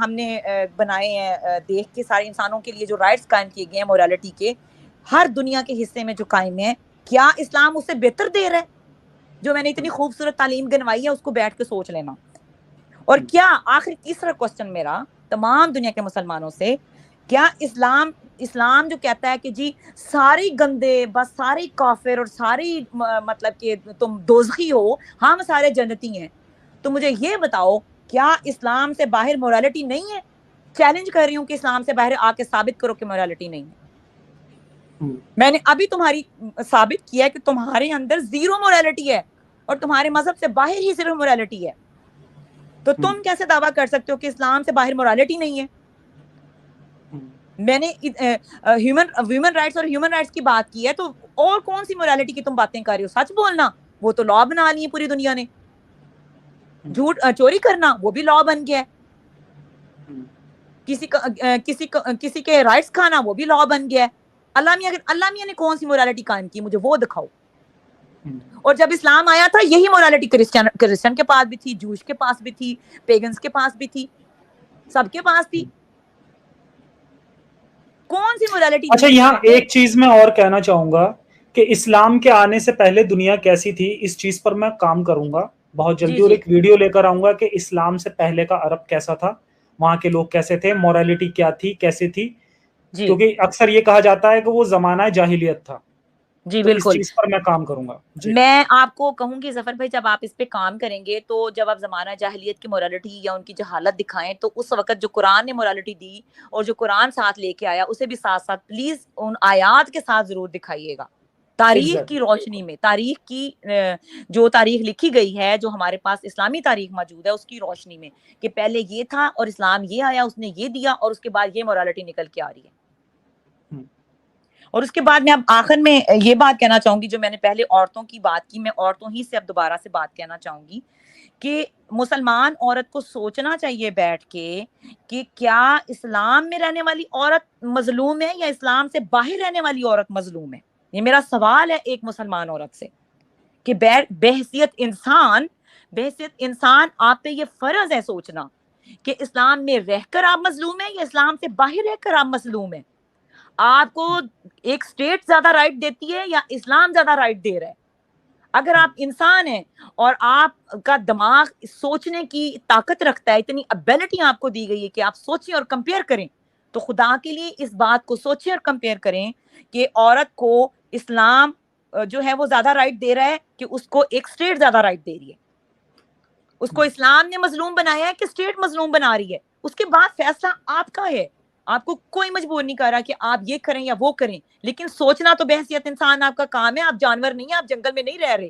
ہم نے بنائے ہیں, دیکھ کے سارے انسانوں کے لیے جو رائٹس قائم کیے گئے ہیں موریلٹی کے ہر دنیا کے حصے میں جو قائم ہیں, کیا اسلام اس سے بہتر دے رہا ہے؟ جو میں نے اتنی خوبصورت تعلیم گنوائی ہے اس کو بیٹھ کے سوچ لینا. اور کیا آخر تیسرا کوسچن میرا تمام دنیا کے مسلمانوں سے, کیا اسلام جو کہتا ہے کہ جی سارے گندے, بس سارے کافر اور سارے مطلب کہ تم دوزخی ہو, ہم سارے جنتی ہیں, تو مجھے یہ بتاؤ کیا اسلام سے باہر موریلٹی نہیں ہے؟ چیلنج کر رہی ہوں کہ اسلام سے باہر آ کے ثابت کرو کہ موریلٹی نہیں ہے. میں نے ابھی تمہاری ثابت کیا کہ تمہارے اندر 0 موریلٹی ہے اور تمہارے مذہب سے باہر ہی صرف موریلٹی ہے. تو تم کیسے دعویٰ کر سکتے ہو کہ اسلام سے باہر موریلٹی نہیں ہے؟ میں نے ویمن رائٹس اور ہیومن رائٹس کی بات کی ہے, تو اور کون سی موریلٹی کی تم باتیں کر رہے ہو؟ سچ بولنا, وہ تو لا بنا لی ہے پوری دنیا نے. جھوٹ چوری کرنا وہ بھی لا بن گیا ہے. کسی کے رائٹس کھانا وہ بھی لا بن گیا ہے. اللہ میاں نے کون سی موریلٹی قائم کی؟ مجھے وہ دکھاؤ. اور جب اسلام آیا تھا یہی موریلٹی کرسچن کے پاس بھی تھی, جوش کے پاس بھی تھی, پیگنز کے پاس بھی تھی, سب کے پاس تھی. کون سی موریلٹی؟ اچھا یہاں ایک چیز میں اور کہنا چاہوں گا کہ اسلام کے آنے سے پہلے دنیا کیسی تھی, اس چیز پر میں کام کروں گا بہت جلدی, اور ایک ویڈیو لے کر آؤں گا کہ اسلام سے پہلے کا عرب کیسا تھا, وہاں کے لوگ کیسے تھے, موریلٹی کیا تھی, کیسے تھی. کیونکہ اکثر یہ کہا جاتا ہے کہ وہ زمانہ جاہلیت تھا. جی تو بالکل, اس چیز پر میں کام کروں گا. میں آپ کو کہوں گی ظفر بھائی, جب آپ اس پہ کام کریں گے تو جب آپ زمانہ جاہلیت کی موریلٹی یا ان کی جہالت دکھائیں, تو اس وقت جو قرآن نے موریلٹی دی اور جو قرآن ساتھ لے کے آیا اسے بھی ساتھ ساتھ پلیز ان آیات کے ساتھ ضرور دکھائیے گا. تاریخ کی روشنی میں, تاریخ کی جو تاریخ لکھی گئی ہے, جو ہمارے پاس اسلامی تاریخ موجود ہے, اس کی روشنی میں کہ پہلے یہ تھا اور اسلام یہ آیا, اس نے یہ دیا, اور اس کے بعد یہ موریلٹی نکل کے آ رہی ہے. اور اس کے بعد میں اب آخر میں یہ بات کہنا چاہوں گی, جو میں نے پہلے عورتوں کی بات کی, میں عورتوں ہی سے اب دوبارہ سے بات کہنا چاہوں گی کہ مسلمان عورت کو سوچنا چاہیے بیٹھ کے کہ کیا اسلام میں رہنے والی عورت مظلوم ہے یا اسلام سے باہر رہنے والی عورت مظلوم ہے. یہ میرا سوال ہے ایک مسلمان عورت سے کہ بحیثیت انسان آپ پہ یہ فرض ہے سوچنا کہ اسلام میں رہ کر آپ مظلوم ہیں یا اسلام سے باہر رہ کر آپ مظلوم ہیں. آپ کو ایک اسٹیٹ زیادہ رائٹ دیتی ہے یا اسلام زیادہ رائٹ دے رہا ہے؟ اگر آپ انسان ہیں اور آپ کا دماغ سوچنے کی طاقت رکھتا ہے, اتنی ابیلٹی آپ کو دی گئی ہے کہ آپ سوچیں اور کمپیئر کریں, تو خدا کے لیے اس بات کو سوچیں اور کمپیئر کریں کہ عورت کو اسلام جو ہے وہ زیادہ رائٹ دے رہا ہے کہ اس کو ایک اسٹیٹ زیادہ رائٹ دے رہی ہے. اس کو اسلام نے مظلوم بنایا ہے کہ اسٹیٹ مظلوم بنا رہی ہے. اس کے بعد فیصلہ آپ کا ہے, آپ کو کوئی مجبور نہیں کر رہا کہ آپ یہ کریں یا وہ کریں, لیکن سوچنا تو بحیثیت انسان آپ کا کام ہے. آپ جانور نہیں ہیں, آپ جنگل میں نہیں رہ رہے,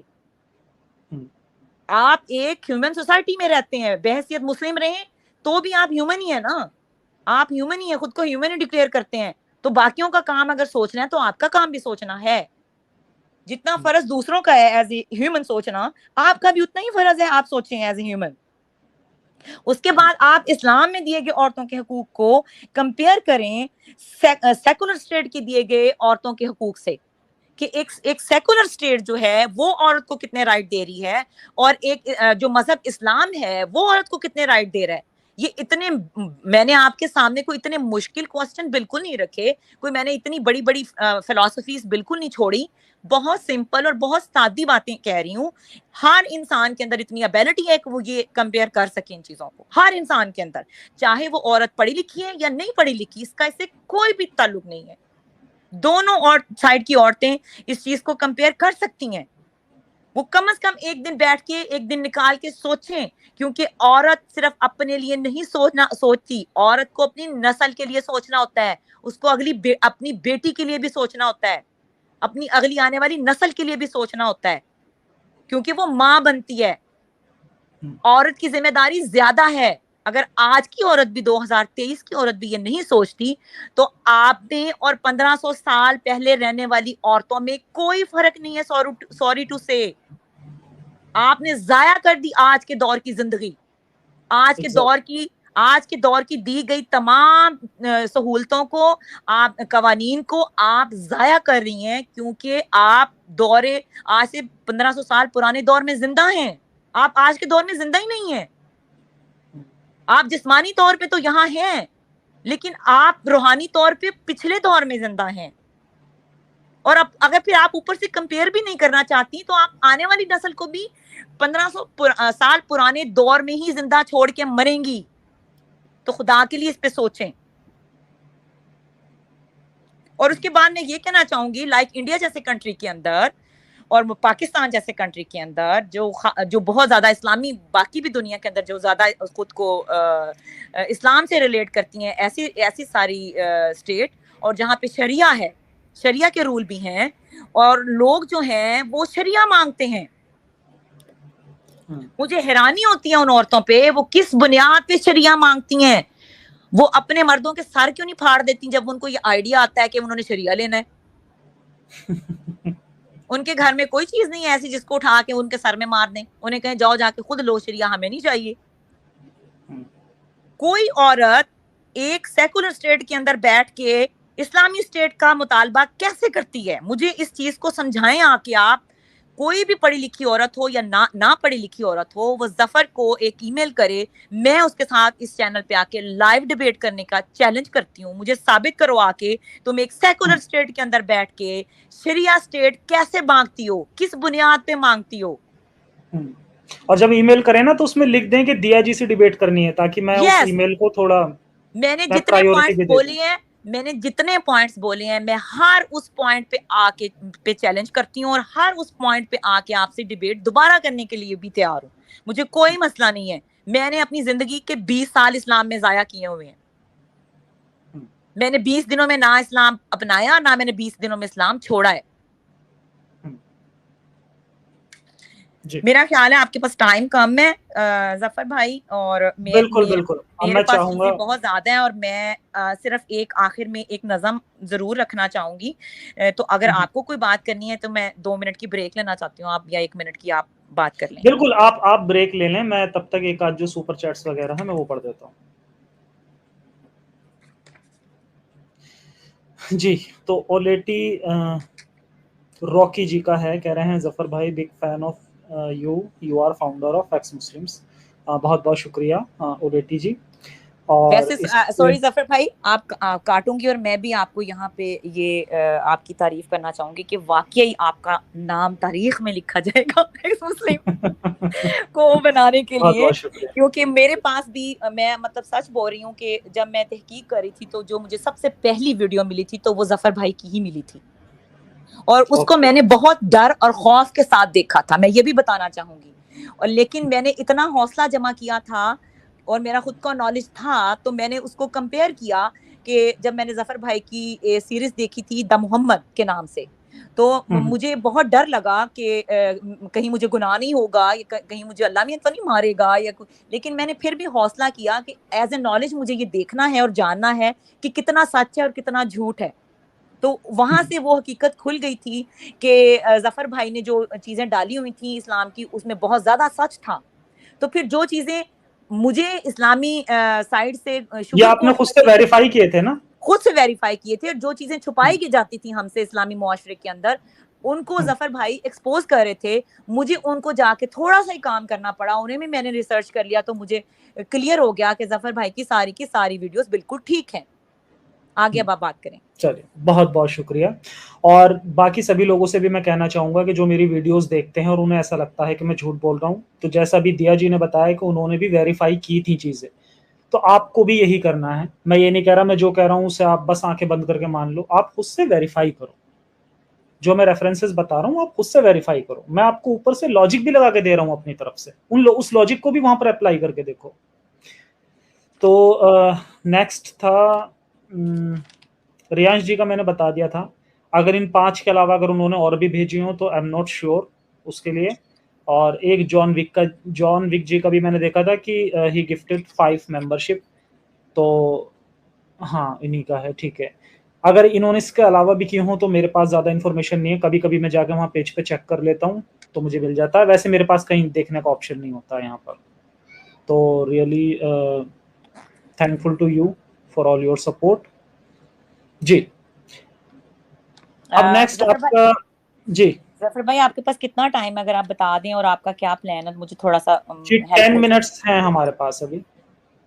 آپ ایک ہیومن سوسائٹی میں رہتے ہیں. بحیثیت مسلم رہیں تو بھی آپ ہیومن ہی ہیں نا, آپ ہیومن ہی ہیں, خود کو ہیومن ہی ڈکلیئر کرتے ہیں. تو باقیوں کا کام اگر سوچنا ہے تو آپ کا کام بھی سوچنا ہے. جتنا فرض دوسروں کا ہے ایز اے ہیومن سوچنا, آپ کا بھی اتنا ہی فرض ہے آپ سوچیں ایز اے ہیومن. اس کے بعد آپ اسلام میں دیے گئے عورتوں کے حقوق کو کمپیئر کریں سیکولر اسٹیٹ کے دیے گئے عورتوں کے حقوق سے, کہ ایک سیکولر اسٹیٹ جو ہے وہ عورت کو کتنے رائٹ دے رہی ہے اور ایک جو مذہب اسلام ہے وہ عورت کو کتنے رائٹ دے رہا ہے. یہ اتنے, میں نے آپ کے سامنے کوئی اتنے مشکل کوسچن بالکل نہیں رکھے, کوئی میں نے اتنی بڑی بڑی فلسفیز بالکل نہیں چھوڑی, بہت سمپل اور بہت سادی باتیں کہہ رہی ہوں. ہر انسان کے اندر اتنی ابیلٹی ہے کہ وہ یہ کمپیئر کر سکے ان چیزوں کو, ہر انسان کے اندر, چاہے وہ عورت پڑھی لکھی ہے یا نہیں پڑھی لکھی, اس کا اس سے کوئی بھی تعلق نہیں ہے. دونوں سائڈ کی عورتیں اس چیز کو کمپیئر کر سکتی ہیں. وہ کم از کم ایک دن بیٹھ کے, ایک دن نکال کے سوچیں, کیونکہ عورت صرف اپنے لیے نہیں سوچتی, عورت کو اپنی نسل کے لیے سوچنا ہوتا ہے, اس کو اپنی بیٹی کے لیے بھی سوچنا ہوتا ہے, اپنی اگلی آنے والی نسل کے لیے بھی سوچنا ہوتا ہے, کیونکہ وہ ماں بنتی ہے. عورت کی ذمہ داری زیادہ ہے. اگر آج کی عورت بھی 2023 کی عورت بھی یہ نہیں سوچتی تو آپ میں اور 1500 سال پہلے رہنے والی عورتوں میں کوئی فرق نہیں ہے. سوری ٹو سے, آپ نے ضائع کر دی آج کے دور کی زندگی, آج کے دور کی دی گئی تمام سہولتوں کو, آپ قوانین کو آپ ضائع کر رہی ہیں, کیونکہ آپ آج سے 1500 سال پرانے دور میں زندہ ہیں. آپ آج کے دور میں زندہ ہی نہیں ہیں. آپ جسمانی طور پہ تو یہاں ہیں, لیکن آپ روحانی طور پہ پچھلے دور میں زندہ ہیں. اور اب اگر پھر آپ اوپر سے کمپیئر بھی نہیں کرنا چاہتی تو آپ آنے والی نسل کو بھی 1500 سال پرانے دور میں ہی زندہ چھوڑ کے مریں گی. تو خدا کے لیے اس پہ سوچیں. اور اس کے بعد میں یہ کہنا چاہوں گی, لائک انڈیا جیسے کنٹری کے اندر اور پاکستان جیسے کنٹری کے اندر جو بہت زیادہ اسلامی, باقی بھی دنیا کے اندر جو زیادہ خود کو اسلام سے ریلیٹ کرتی ہیں, ایسی ساری اسٹیٹ, اور جہاں پہ شریعہ ہے, شریعہ کے رول بھی ہیں, اور لوگ جو ہیں وہ شریعہ مانگتے ہیں. مجھے حیرانی ہوتی ہے ان عورتوں پہ, وہ کس بنیاد پہ شریعہ مانگتی ہیں. وہ اپنے مردوں کے سر کیوں نہیں پھاڑ دیتی جب ان کو یہ آئیڈیا آتا ہے کہ انہوں نے شریعہ لینا ہے. ان کے گھر میں کوئی چیز نہیں ہے ایسی جس کو اٹھا کے ان کے سر میں مار دیں, انہیں کہیں جاؤ جا کے خود لو شریعہ, ہمیں نہیں چاہیے. کوئی عورت ایک سیکولر اسٹیٹ کے اندر بیٹھ کے اسلامی اسٹیٹ کا مطالبہ کیسے کرتی ہے؟ مجھے اس چیز کو سمجھائیں کہ آپ کوئی بھی پڑھی لکھی عورت ہو یا نہ پڑھی لکھی عورت ہو, وہ ظفر کو ایک ای میل کرے, میں اس کے ساتھ اس چینل پہ آ کے لائیو ڈیبیٹ کرنے کا چیلنج کرتی ہوں. مجھے ثابت کرو آ کے تم ایک سیکولر اسٹیٹ کے اندر بیٹھ کے شریعہ اسٹیٹ کیسے مانگتی ہو, کس بنیاد پہ مانگتی ہو. اور جب ای میل کریں نا تو اس میں لکھ دیں کہ دیا جی سے ڈیبیٹ کرنی ہے, تاکہ میں اس ای میل کو تھوڑا, میں نے جتنے پوائنٹس بولے ہیں میں ہر اس پوائنٹ پہ چیلنج کرتی ہوں, اور ہر اس پوائنٹ پہ آ کے آپ سے ڈیبیٹ دوبارہ کرنے کے لیے بھی تیار ہوں. مجھے کوئی مسئلہ نہیں ہے. میں نے اپنی زندگی کے 20 سال اسلام میں ضائع کیے ہوئے ہیں. میں نے 20 دنوں میں نہ اسلام اپنایا, نہ میں نے 20 دنوں میں اسلام چھوڑا ہے. میرا خیال ہے آپ کے پاس ٹائم کم ہے ظفر بھائی, اور بالکل میرے پاس چیزیں بہت زیادہ ہیں, اور میں صرف ایک آخر میں ایک نظم ضرور رکھنا چاہوں گی. تو اگر آپ کو کوئی بات کرنی ہے تو میں 2 منٹ کی بریک لینا چاہتی ہوں, آپ یا 1 منٹ کی آپ بات کر لیں. بالکل آپ بریک لے لیں, میں تب تک ایک آدھ جو سپر چیٹس وغیرہ ہیں میں وہ پڑھ دیتا ہوں. جی تو اولیٹی راکی جی کا ہے, کہہ رہے ہیں ظفر بھائی big fan of you are founder of ex Muslims. بہت بہت شکریہ اولیٹی جی. اور ویسے سوری ظفر بھائی, آپ کاٹوں گی, اور میں بھی آپ کو یہاں پہ یہ آپ کی تعریف کرنا چاہوں گی کہ واقعی آپ کا نام تاریخ میں لکھا جائے گا ایکس مسلم کو بنانے کے بہت لیے, بہت شکریہ. کیونکہ میرے پاس بھی, میں مطلب سچ بول رہی ہوں کہ جب میں تحقیق کر رہی تھی تو جو مجھے سب سے پہلی ویڈیو ملی تھی تو وہ ظفر بھائی کی ہی ملی تھی, اور اس کو میں نے بہت ڈر اور خوف کے ساتھ دیکھا تھا, میں یہ بھی بتانا چاہوں گی. اور لیکن میں نے اتنا حوصلہ جمع کیا تھا اور میرا خود کا نالج تھا, تو میں نے اس کو کمپیئر کیا کہ جب میں نے ظفر بھائی کی سیریز دیکھی تھی دا محمد کے نام سے, تو مجھے بہت ڈر لگا کہ کہیں مجھے گناہ نہیں ہوگا, یا کہیں مجھے اللہ میں تو نہیں مارے گا, یا لیکن میں نے پھر بھی حوصلہ کیا کہ ایز اے نالج مجھے یہ دیکھنا ہے اور جاننا ہے کہ کتنا سچ ہے اور کتنا جھوٹ ہے. تو وہاں سے وہ حقیقت کھل گئی تھی کہ ظفر بھائی نے جو چیزیں ڈالی ہوئی تھیں اسلام کی, اس میں بہت زیادہ سچ تھا. تو پھر جو چیزیں مجھے اسلامی سائڈ سے یہ آپ نے خود سے ویریفائی کیے تھے نا؟ خود سے ویریفائی کیے تھے, اور جو چیزیں چھپائی کی جاتی تھی ہم سے اسلامی معاشرے کے اندر, ان کو ظفر بھائی ایکسپوز کر رہے تھے. مجھے ان کو جا کے تھوڑا سا ہی کام کرنا پڑا, انہیں بھی میں نے ریسرچ کر لیا, تو مجھے کلیئر ہو گیا کہ ظفر بھائی کی ساری ویڈیوز بالکل ٹھیک ہیں. آگے اب آپ بات کریں. چلیے بہت بہت شکریہ. اور باقی سبھی لوگوں سے بھی میں کہنا چاہوں گا کہ جو میری ویڈیوز دیکھتے ہیں اور انہیں ایسا لگتا ہے کہ میں جھوٹ بول رہا ہوں, تو جیسا بھی دیا جی نے بتایا کہ انہوں نے بھی ویریفائی کی تھی چیزیں, تو آپ کو بھی یہی کرنا ہے. میں یہ نہیں کہہ رہا میں جو کہہ رہا ہوں اسے آپ بس آنکھیں بند کر کے مان لو, آپ خود سے ویریفائی کرو. جو میں ریفرنسز بتا رہا ہوں آپ خود سے ویریفائی کرو. میں آپ کو اوپر سے لاجک بھی لگا کے دے رہا ہوں اپنی طرف سے, اس لاجک کو بھی وہاں پر اپلائی کر کے دیکھو. تو نیکسٹ تھا ریانش جی کا, میں نے بتا دیا تھا. اگر ان 5 کے علاوہ اگر انہوں نے اور بھی بھیجی ہوں تو آئی ایم ناٹ شیور اس کے لیے. اور ایک جان وک جی کا بھی میں نے دیکھا تھا کہ ہی گفٹڈ 5 ممبرشپ, تو ہاں انہی کا ہے, ٹھیک ہے. اگر انہوں نے اس کے علاوہ بھی کی ہوں تو میرے پاس زیادہ انفارمیشن نہیں ہے, کبھی کبھی میں جا کے وہاں پیج پہ چیک کر لیتا ہوں تو مجھے مل جاتا ہے, ویسے میرے پاس کہیں دیکھنے کا آپشن نہیں ہوتا یہاں پر. تو really thankful to you for all your support. جی اب نیکسٹ آپ کا. جی ظفر بھائی آپ کے پاس کتنا ٹائم ہے, اگر آپ بتا دیں, اور آپ کا کیا پلان ہے, مجھے تھوڑا سا جی 10 منٹس ہیں ہمارے پاس ابھی.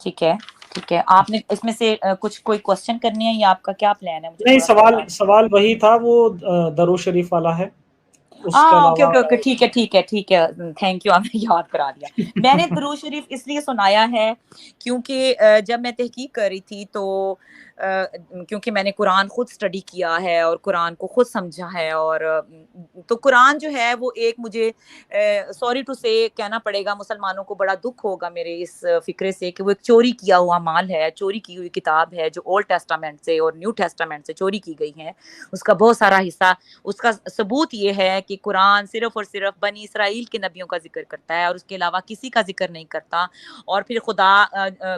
ٹھیک ہے ٹھیک ہے, آپ نے اس میں سے کچھ کوئی کوسچن کرنی ہے, یا آپ کا کیا پلان ہے؟ مجھے نہیں, تھوڑا سا سوال وہی تھا, وہ درود شریف والا ہے. اس کے اوکے علاوہ اوکے اوکے, ٹھیک ہے ٹھیک ہے ٹھیک ہے, تھینک یو, آپ نے یاد کرا دیا. میں نے درود شریف اس لیے سنایا ہے کیونکہ جب میں تحقیق کر رہی تھی تو کیونکہ میں نے قرآن خود اسٹڈی کیا ہے اور قرآن کو خود سمجھا ہے, اور تو قرآن جو ہے وہ ایک, مجھے سوری ٹو سے کہنا پڑے گا, مسلمانوں کو بڑا دکھ ہوگا میرے اس فکرے سے کہ وہ ایک چوری کیا ہوا مال ہے, چوری کی ہوئی کتاب ہے جو اولڈ ٹیسٹامنٹ سے اور نیو ٹیسٹامنٹ سے چوری کی گئی ہے. اس کا بہت سارا حصہ, اس کا ثبوت یہ ہے کہ قرآن صرف اور صرف بنی اسرائیل کے نبیوں کا ذکر کرتا ہے اور اس کے علاوہ کسی کا ذکر نہیں کرتا. اور پھر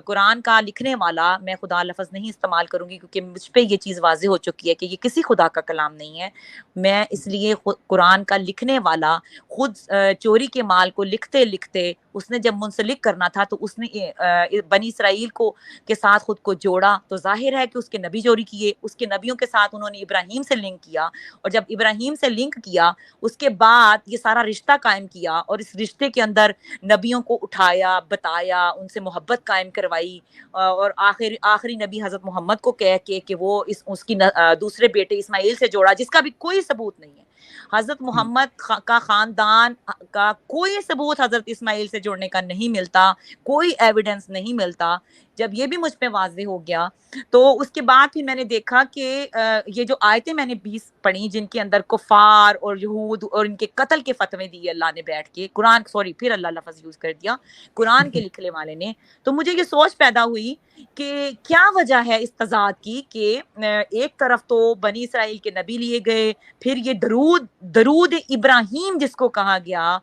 قرآن کا لکھنے والا, میں خدا لفظ نہیں استعمال کروں گی کیونکہ مجھ پہ یہ چیز واضح ہو چکی ہے کہ یہ کسی خدا کا کلام نہیں ہے. میں اس لیے قرآن کا لکھنے والا خود چوری کے مال کو لکھتے لکھتے اس نے جب منسلک کرنا تھا تو اس نے بنی اسرائیل کو کے ساتھ خود کو جوڑا, تو ظاہر ہے کہ اس کے نبی چوری کیے, اس کے نبیوں کے ساتھ انہوں نے ابراہیم سے لنک کیا, اور جب ابراہیم سے لنک کیا اس کے بعد یہ سارا رشتہ قائم کیا, اور اس رشتے کے اندر نبیوں کو اٹھایا, بتایا, ان سے محبت قائم کروائی, اور آخری نبی حضرت محمد کو کہہ کے کہ وہ اس کی دوسرے بیٹے اسماعیل سے جوڑا, جس کا بھی کوئی ثبوت نہیں ہے. حضرت محمد کا خاندان کا کوئی ثبوت حضرت اسماعیل سے جوڑنے کا نہیں ملتا, کوئی ایویڈنس نہیں ملتا. جب یہ بھی مجھ پہ واضح ہو گیا تو اس کے بعد پھر میں نے دیکھا کہ یہ جو آیتیں میں نے 20 پڑھی جن کے اندر کفار اور یہود اور ان کے قتل کے فتوے دیے اللہ نے بیٹھ کے, قرآن سوری پھر اللہ لفظ یوز کر دیا, قرآن کے لکھنے والے نے, تو مجھے یہ سوچ پیدا ہوئی کہ کیا وجہ ہے اس تضاد کی کہ ایک طرف تو بنی اسرائیل کے نبی لیے گئے, پھر یہ درود ابراہیم جس کو کہا گیا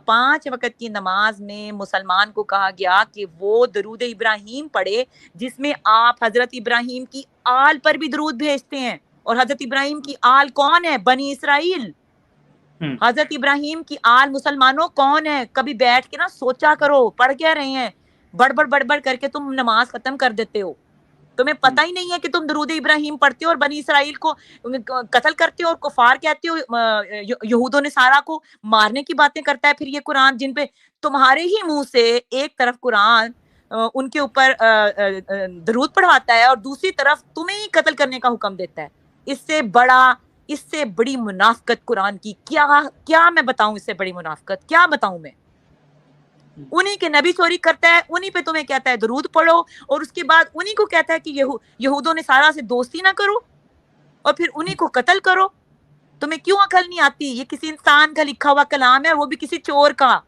5 وقت کی نماز میں مسلمان کو کہا گیا کہ وہ درود ابراہیم پڑھے, جس میں آپ حضرت ابراہیم کی آل پر بھی درود بھیجتے ہیں, اور حضرت ابراہیم کی آل کون ہے؟ بنی اسرائیل. حضرت ابراہیم کی آل مسلمانوں کون ہے؟ کبھی بیٹھ کے نا سوچا کرو، پڑھ کیا رہے ہیں؟ بڑبڑ کر کے تم نماز ختم کر دیتے ہو، تمہیں پتہ ہی نہیں ہے کہ تم درود ابراہیم پڑھتے ہو اور بنی اسرائیل کو قتل کرتے ہو اور کفار کہتے ہو، یہود و نصارہ کو مارنے کی باتیں کرتا ہے پھر یہ قرآن، جن پہ تمہارے ہی منہ سے ایک طرف قرآن ان کے اوپر درود پڑھواتا ہے اور دوسری طرف تمہیں ہی قتل کرنے کا حکم دیتا ہے۔ اس سے بڑی منافقت قرآن کی کیا میں بتاؤں؟ اس سے بڑی منافقت کیا بتاؤں میں؟ انہی کے نبی چوری کرتا ہے، انہی پہ تمہیں کہتا ہے درود پڑھو، اور اس کے بعد انہی کو کہتا ہے کہ یہود و نصارہ سے دوستی نہ کرو، اور پھر انہی کو قتل کرو۔ تمہیں کیوں عقل نہیں آتی؟ یہ کسی انسان کا لکھا ہوا کلام ہے، وہ بھی کسی چور کا۔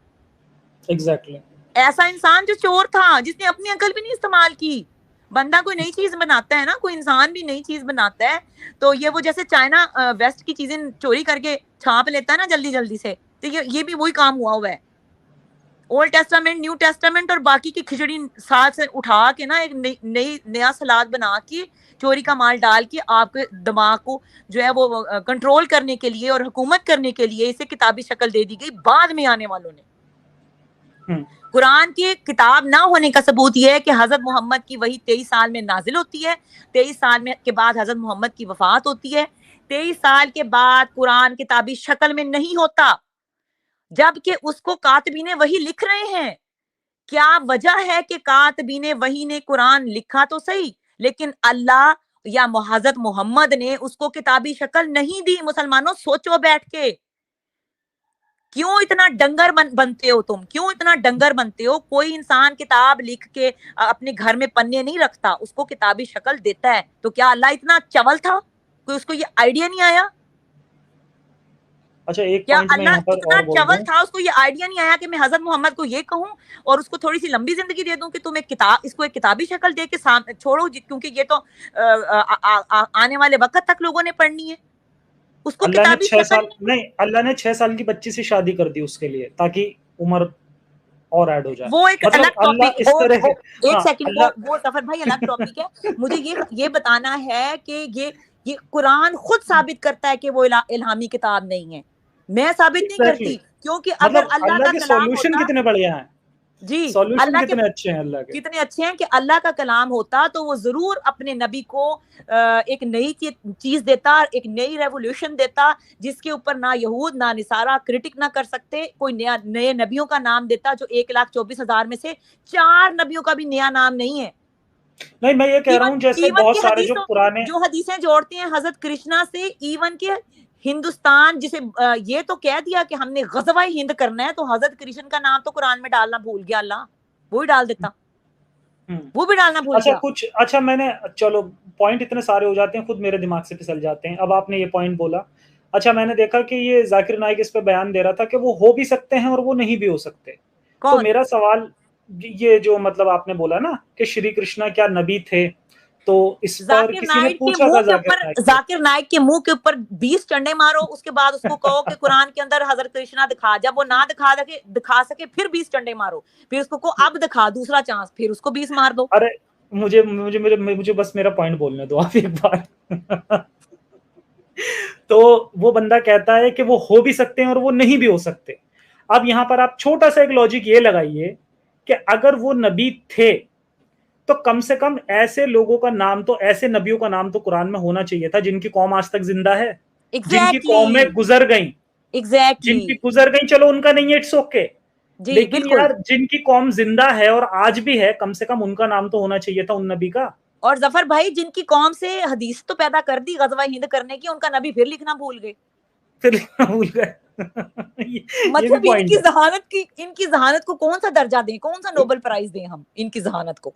ایگزیکٹلی ایسا انسان جو چور تھا، جس نے اپنی عقل بھی نہیں استعمال کی۔ بندہ کوئی نئی چیز بناتا ہے نا، کوئی انسان بھی نئی چیز بناتا ہے، تو یہ وہ جیسے چائنا ویسٹ کی چیزیں چوری کر کے چھاپ لیتا ہے نا جلدی جلدی سے، تو یہ بھی وہی کام ہوا ہے۔ اولڈ ٹیسٹامنٹ، نیو ٹیسٹامنٹ اور باقی کی کھچڑی ساتھ سے اٹھا کے نا ایک نیا سلاد بنا کے چوری کا مال ڈال کے آپ کے دماغ کو جو ہے وہ کنٹرول کرنے کے لیے اور حکومت کرنے کے لیے اسے کتابی شکل دے دی گئی بعد میں آنے والوں نے۔ قرآن کی کتاب نہ ہونے کا ثبوت یہ ہے کہ حضرت محمد کی وحی 23 سال میں نازل ہوتی ہے، 23 سال کے بعد حضرت محمد کی وفات ہوتی ہے، 23 سال کے بعد قرآن کتابی شکل میں نہیں ہوتا، جبکہ اس کو کاتبین وحی لکھ رہے ہیں۔ کیا وجہ ہے کہ کاتبین وحی نے قرآن لکھا تو صحیح، لیکن اللہ یا حضرت محمد نے اس کو کتابی شکل نہیں دی؟ مسلمانوں سوچو بیٹھ کے، کیوں اتنا ڈنگر بنتے ہو تم؟ کیوں اتنا ڈنگر بنتے ہو؟ کوئی انسان کتاب لکھ کے اپنے گھر میں پنے نہیں رکھتا، اس کو کتابی شکل دیتا ہے۔ تو کیا اللہ اتنا چول تھا؟ کوئی اس کو یہ آئیڈیا نہیں آیا؟ اچھا ایک کیا پوائنٹ میں اللہ یہاں پر اتنا اور بول چول دوں، تھا، اس کو یہ آئیڈیا نہیں آیا کہ میں حضرت محمد کو یہ کہوں اور اس کو تھوڑی سی لمبی زندگی دے دوں کہ تم ایک کتاب، اس کو ایک کتابی شکل دے کے چھوڑو، کیونکہ یہ تو آنے والے وقت تک لوگوں نے پڑھنی ہے۔ اس کو اللہ نے کتابی 6 شکل سال نہیں، اللہ نے 6 سال کی بچی سے شادی کر دی اس کے لیے تاکہ عمر اور ایڈ ہو جائے۔ وہ ایک مطلب الگ اللہ ٹاپک، اس طرح ایک سیکنڈ، اللہ وہ ظفر بھائی الگ ٹاپک ہے۔ مجھے یہ بتانا ہے کہ یہ قرآن خود ثابت کرتا ہے کہ وہ الہامی کتاب نہیں ہے، میں ثابت نہیں کرتی، کیونکہ اگر مطلب اللہ کا کے کلام سولوشن ہوتا، کتنے بڑھیا ہیں، جی سولوشن اللہ کے کتنے اچھے ہیں اللہ کے، کتنے اچھے ہیں کہ اللہ کا کلام ہوتا تو وہ ضرور اپنے نبی کو ایک نئی چیز دیتا، ایک نئی ریولوشن دیتا، جس کے اوپر نہ یہود نہ نصارہ کرٹک نہ کر سکتے۔ کوئی نئے نبیوں کا نام دیتا، جو 1,24,000 میں سے 4 نبیوں کا بھی نیا نام نہیں ہے۔ نہیں میں یہ کہہ رہا ہوں جیسے بہت سارے جو پرانے جو حدیثیں جوڑتے ہیں حضرت کرشنا سے، ایون کہ ہندوستان جسے یہ تو کہہ دیا کہ ہم نے غزوہ ہند کرنا ہے، تو حضرت کرشن کا نام تو قرآن میں ڈالنا بھول گیا اللہ، وہی ڈال دیتا، وہ بھی ڈالنا بھول گیا۔ اچھا میں نے، چلو پوائنٹ اتنے سارے ہو جاتے ہیں خود میرے دماغ سے پھسل جاتے ہیں۔ اب آپ نے یہ پوائنٹ بولا، اچھا میں نے دیکھا کہ یہ ذاکر نائک اس پہ بیان دے رہا تھا کہ وہ ہو بھی سکتے ہیں اور وہ نہیں بھی ہو سکتے۔ تو میرا سوال یہ جو مطلب آپ نے بولا نا کہ شری کرشنا کیا نبی تھے، تو اس پر کسی نے پوچھا تھا ذاکر نائک کے منہ کے اوپر 20 چنڈے مارو، اس کے بعد اس کو کہو کہ قرآن کے اندر حضرت کرشنا دکھا، جب وہ نہ دکھا سکے پھر 20 چنڈے مارو، پھر اس کو اب دکھا دوسرا چانس، پھر اس کو 20 مار دو۔ ارے مجھے بس میرا پوائنٹ بولنے دو آپ ایک بار۔ تو وہ بندہ کہتا ہے کہ وہ ہو بھی سکتے ہیں اور وہ نہیں بھی ہو سکتے۔ اب یہاں پر آپ چھوٹا سا ایک لوجک یہ لگائیے کہ اگر وہ نبی تھے تو کم سے کم ایسے لوگوں کا نام تو، ایسے نبیوں کا نام تو قرآن میں ہونا چاہیے تھا جن کی قوم آج تک زندہ ہے، جن کی قومیں گزر گئیں، جن کی گزر گئیں، چلو ان کا نہیں ہے، اٹس اوکے، لیکن یار جن کی قوم زندہ ہے اور آج بھی ہے، کم سے کم ان کا نام تو ہونا چاہیے تھا ان نبی کا۔ اور ظفر بھائی جن کی قوم سے حدیث تو پیدا کر دی غزوہ ہند کرنے کی، ان کا نبی پھر لکھنا بھول گئے، مطلب ان کی ذہانت کو کون سا درجہ دیں، کون سا نوبل پرائز دیں ہم ان کی ذہانت کو،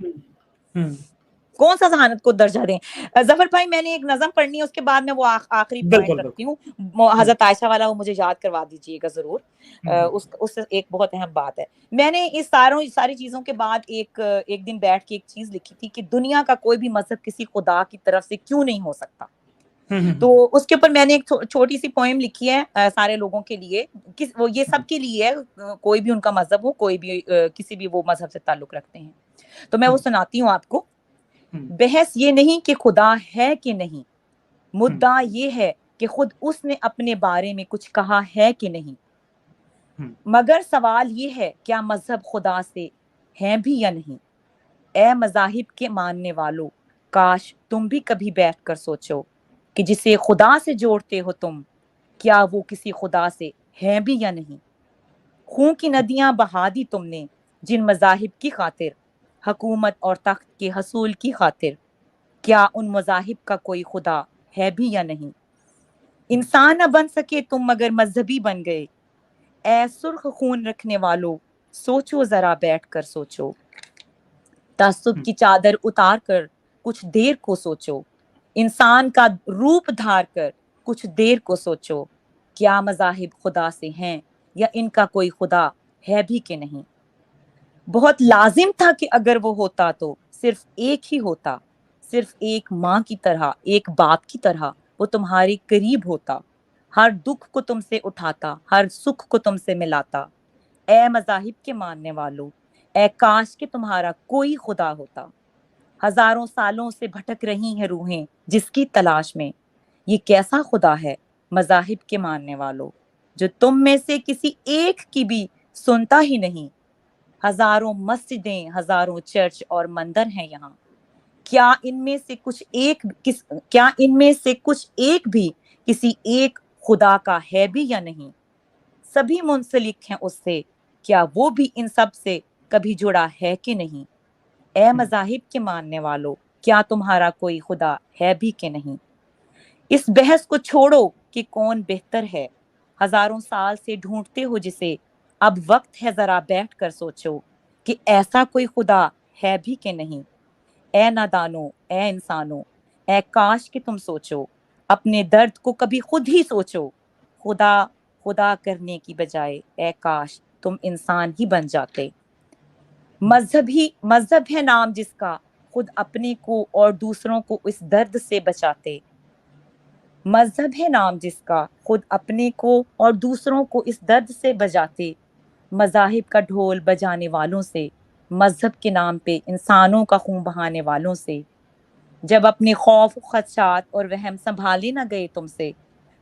کون سا ذہانت کو درجہ دیں؟ ظفر بھائی میں نے ایک نظم پڑھنی ہے، اس کے بعد میں وہ آخری پوائنٹ رکھتی ہوں، حضرت عائشہ والا وہ مجھے یاد کروا دیجیے گا ضرور، اس سے ایک بہت اہم بات ہے۔ میں نے اس ساری چیزوں کے بعد ایک دن بیٹھ کے ایک چیز لکھی تھی کہ دنیا کا کوئی بھی مذہب کسی خدا کی طرف سے کیوں نہیں ہو سکتا، تو اس کے اوپر میں نے ایک چھوٹی سی پوئم لکھی ہے سارے لوگوں کے لیے، یہ سب کے لیے ہے، کوئی بھی ان کا مذہب ہو، کوئی بھی کسی بھی وہ مذہب سے تعلق رکھتے ہیں، تو میں وہ سناتی ہوں آپ کو۔ بحث یہ نہیں کہ خدا ہے کہ نہیں، مدعا یہ ہے کہ خود اس نے اپنے بارے میں کچھ کہا ہے کہ نہیں، مگر سوال یہ ہے کیا مذہب خدا سے ہیں بھی یا نہیں؟ اے مذاہب کے ماننے والو، کاش تم بھی کبھی بیٹھ کر سوچو کہ جسے خدا سے جوڑتے ہو تم، کیا وہ کسی خدا سے ہیں بھی یا نہیں؟ خون کی ندیاں بہا دی تم نے جن مذاہب کی خاطر، حکومت اور تخت کے حصول کی خاطر، کیا ان مذاہب کا کوئی خدا ہے بھی یا نہیں؟ انسان نہ بن سکے تم مگر مذہبی بن گئے، اے سرخ خون رکھنے والو سوچو ذرا بیٹھ کر سوچو، تعصب کی چادر اتار کر کچھ دیر کو سوچو، انسان کا روپ دھار کر کچھ دیر کو سوچو، کیا مذاہب خدا سے ہیں یا ان کا کوئی خدا ہے بھی کہ نہیں؟ بہت لازم تھا کہ اگر وہ ہوتا تو صرف ایک ہی ہوتا، صرف ایک ماں کی طرح، ایک باپ کی طرح وہ تمہارے قریب ہوتا، ہر دکھ کو تم سے اٹھاتا، ہر سکھ کو تم سے ملاتا۔ اے مذاہب کے ماننے والو، اے کاش کہ تمہارا کوئی خدا ہوتا۔ ہزاروں سالوں سے بھٹک رہی ہیں روحیں جس کی تلاش میں، یہ کیسا خدا ہے مذاہب کے ماننے والو جو تم میں سے کسی ایک کی بھی سنتا ہی نہیں؟ ہزاروں مسجدیں، ہزاروں چرچ اور مندر ہیں یہاں، کیا ان میں سے کچھ ایک بھی کسی ایک خدا کا ہے بھی یا نہیں؟ سبھی منسلک ہیں اس سے، کیا وہ بھی ان سب سے کبھی جڑا ہے کہ نہیں؟ اے مذاہب کے ماننے والو، کیا تمہارا کوئی خدا ہے بھی کہ نہیں؟ اس بحث کو چھوڑو کہ کون بہتر ہے، ہزاروں سال سے ڈھونڈتے ہو جسے، اب وقت ہے ذرا بیٹھ کر سوچو کہ ایسا کوئی خدا ہے بھی کہ نہیں؟ اے نادانو، اے انسانو، اے کاش کہ تم سوچو، اپنے درد کو کبھی خود ہی سوچو، خدا خدا کرنے کی بجائے اے کاش تم انسان ہی بن جاتے۔ مذہب ہے نام جس کا، خود اپنے کو اور دوسروں کو اس درد سے بچاتے۔ مذہب ہے نام جس کا، خود اپنے کو اور دوسروں کو اس درد سے بجاتے۔ مذاہب کا ڈھول بجانے والوں سے، مذہب کے نام پہ انسانوں کا خون بہانے والوں سے، جب اپنے خوف خدشات اور وہم سنبھالے نہ گئے تم سے،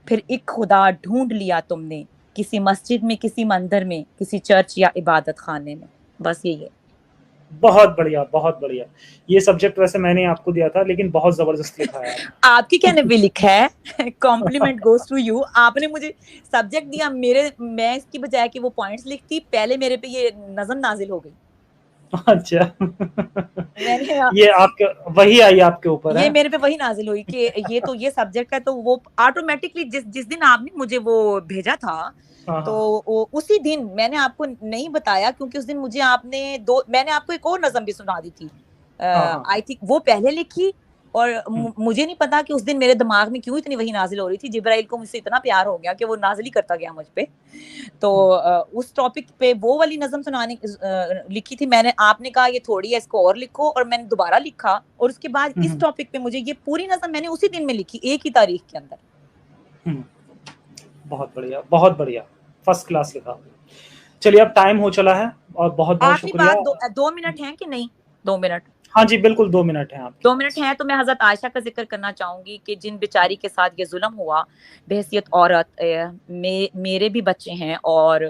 پھر ایک خدا ڈھونڈ لیا تم نے کسی مسجد میں، کسی مندر میں، کسی چرچ یا عبادت خانے میں۔ بس یہی ہے۔ بہت بڑھیا، بہت بڑھیا۔ یہ سبجیکٹ ویسے میں نے آپ کو دیا تھا لیکن بہت زبردست لکھا ہے آپ کی کہنے پہ لکھا ہے، کمپلیمنٹ گوز ٹو یو۔ آپ نے مجھے سبجیکٹ دیا، میں اس کی بجائے کہ وہ پوائنٹس لکھتی، پہلے میرے پہ یہ نظم نازل ہو گئی۔ اچھا، یہ آپ کے وہی آئی آپ کے اوپر، یہ میرے پہ وہی نازل ہوئی کہ یہ تو یہ سبجیکٹ ہے، تو وہ آٹومیٹکلی جس دن آپ نے مجھے وہ بھیجا تھا تو اسی دن میں نے آپ کو نہیں بتایا، کیونکہ اس دن مجھے آپ نے میں نے آپ کو ایک اور نظم بھی سنا دی تھی، آئی تھنک وہ پہلے لکھی، اور مجھے نہیں پتا کہ اس دن میرے دماغ میں کیوں اتنی وہی نازل ہو رہی تھی۔ جبرائیل کو مجھ سے اتنا پیار ہو گیا کہ وہ نازل ہی کرتا گیا مجھ پہ، تو اس ٹاپک پہ وہ والی نظم سنانے لکھی تھی میں نے۔ آپ نے کہا یہ تھوڑی ہے، اس کو اور لکھو، اور میں نے دوبارہ لکھا، اور اس کے بعد اس ٹاپک پہ مجھے یہ پوری نظم میں نے اسی دن میں لکھی، ایک ہی تاریخ کے اندر۔ بہت بڑھیا، بہت بڑھیا، فرسٹ کلاس لکھا۔ چلیے اب ٹائم ہو چلا ہے، اور بہت بہت شکریہ۔ آخری بات 2 منٹ ہیں کہ نہیں؟ 2 منٹ؟ ہاں جی بالکل 2 منٹ ہیں آپ کے 2 منٹ ہیں، تو میں حضرت عائشہ کا ذکر کرنا چاہوں گی کہ جن بیچاری کے ساتھ یہ ظلم ہوا بحیثیت عورت، میرے بھی بچے ہیں، اور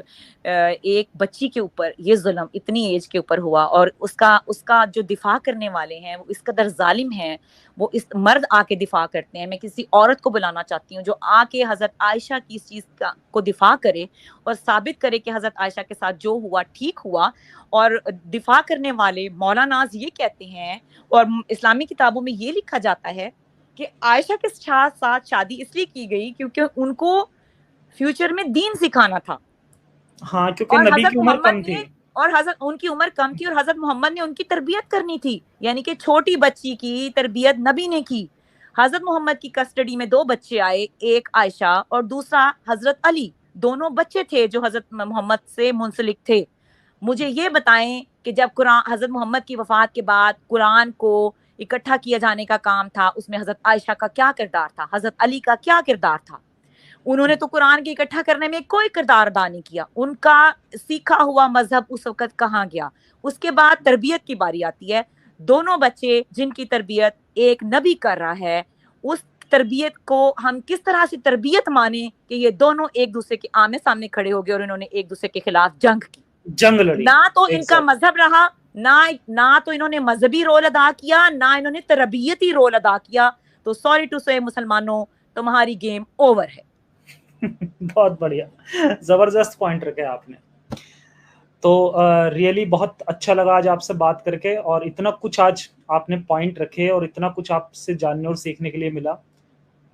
ایک بچی کے اوپر یہ ظلم اتنی ایج کے اوپر ہوا، اور اس کا جو دفاع کرنے والے ہیں وہ اس قدر ظالم ہیں، وہ اس مرد آ کے دفاع کرتے ہیں۔ میں کسی عورت کو بلانا چاہتی ہوں جو آ کے حضرت عائشہ کی اس چیز کو دفاع کرے اور ثابت کرے کہ حضرت عائشہ کے ساتھ جو ہوا ٹھیک ہوا۔ اور دفاع کرنے والے مولاناز یہ کہتے ہیں، اور اسلامی کتابوں میں یہ لکھا جاتا ہے کہ عائشہ کے ساتھ شادی اس لیے کی گئی کیونکہ ان کو فیوچر میں دین سکھانا تھا۔ ہاں، کیونکہ نبی کی عمر کم تھی، اور حضرت ان کی عمر کم تھی، اور حضرت محمد نے ان کی تربیت کرنی تھی، یعنی کہ چھوٹی بچی کی تربیت نبی نے کی۔ حضرت محمد کی کسٹڈی میں 2 بچے آئے، ایک عائشہ اور دوسرا حضرت علی، دونوں بچے تھے جو حضرت محمد سے منسلک تھے۔ مجھے یہ بتائیں کہ جب قرآن حضرت محمد کی وفات کے بعد قرآن کو اکٹھا کیا جانے کا کام تھا، اس میں حضرت عائشہ کا کیا کردار تھا، حضرت علی کا کیا کردار تھا؟ انہوں نے تو قرآن کے اکٹھا کرنے میں کوئی کردار ادا نہیں کیا۔ ان کا سیکھا ہوا مذہب اس وقت کہاں گیا؟ اس کے بعد تربیت کی باری آتی ہے۔ دونوں بچے جن کی تربیت ایک نبی کر رہا ہے، تربیت کو ہم کس طرح سے تربیت مانیں کہ یہ دونوں ایک دوسرے کے آمنے سامنے کھڑے ہو گئے اور انہوں نے ایک دوسرے کے خلاف جنگ لڑی. نہ تو ان کا مذہب رہا، نہ تو انہوں نے مذہبی رول ادا کیا، نہ انہوں نے تربیتی رول ادا کیا. تو سوری ٹو سے مسلمانوں، تمہاری گیم اوور ہے. بہت بڑھیا، زبردست پوائنٹ رکھے آپ نے. تو ریئلی بہت اچھا لگا آج آپ سے بات کر کے، اور اتنا کچھ آج آپ نے پوائنٹ رکھے اور اتنا کچھ آپ سے جاننے اور سیکھنے کے لیے ملا.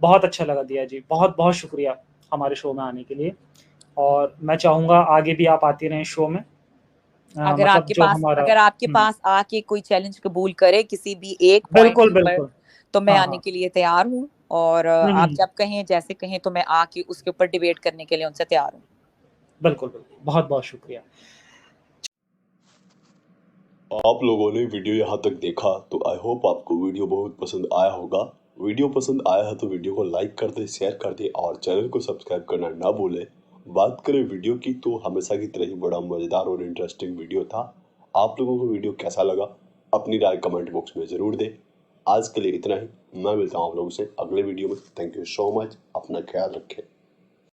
بہت اچھا لگا دیا جی، بہت بہت شکریہ ہمارے شو میں آنے کے لیے. اور میں چاہوں گا آگے بھی آپ آتی رہیں شو میں. اگر آپ کے پاس آ کے کوئی چیلنج قبول کرے کسی بھی ایک پوائنٹ کے اوپر تو میں آنے کے لیے تیار ہوں، اور آپ جب کہیں جیسے کہیں تو میں آ کے اس کے اوپر ڈیبیٹ کرنے کے لیے ان سے تیار ہوں. بالکل بالکل، بہت بہت شکریہ. آپ لوگوں نے ویڈیو یہاں تک دیکھا تو آئی ہوپ آپ کو ویڈیو بہت پسند آیا ہوگا. ویڈیو پسند آیا ہے تو ویڈیو کو لائک کر دیں، شیئر کر دیں اور چینل کو سبسکرائب کرنا نہ بھولیں. بات کریں ویڈیو کی تو ہمیشہ کی طرح ہی بڑا مزیدار اور انٹرسٹنگ ویڈیو تھا. آپ لوگوں کو ویڈیو کیسا لگا اپنی رائے کمنٹ باکس میں ضرور دیں. آج کے لیے اتنا ہی، میں ملتا ہوں آپ لوگوں سے اگلے ویڈیو میں. تھینک یو سو مچ، اپنا خیال رکھیں.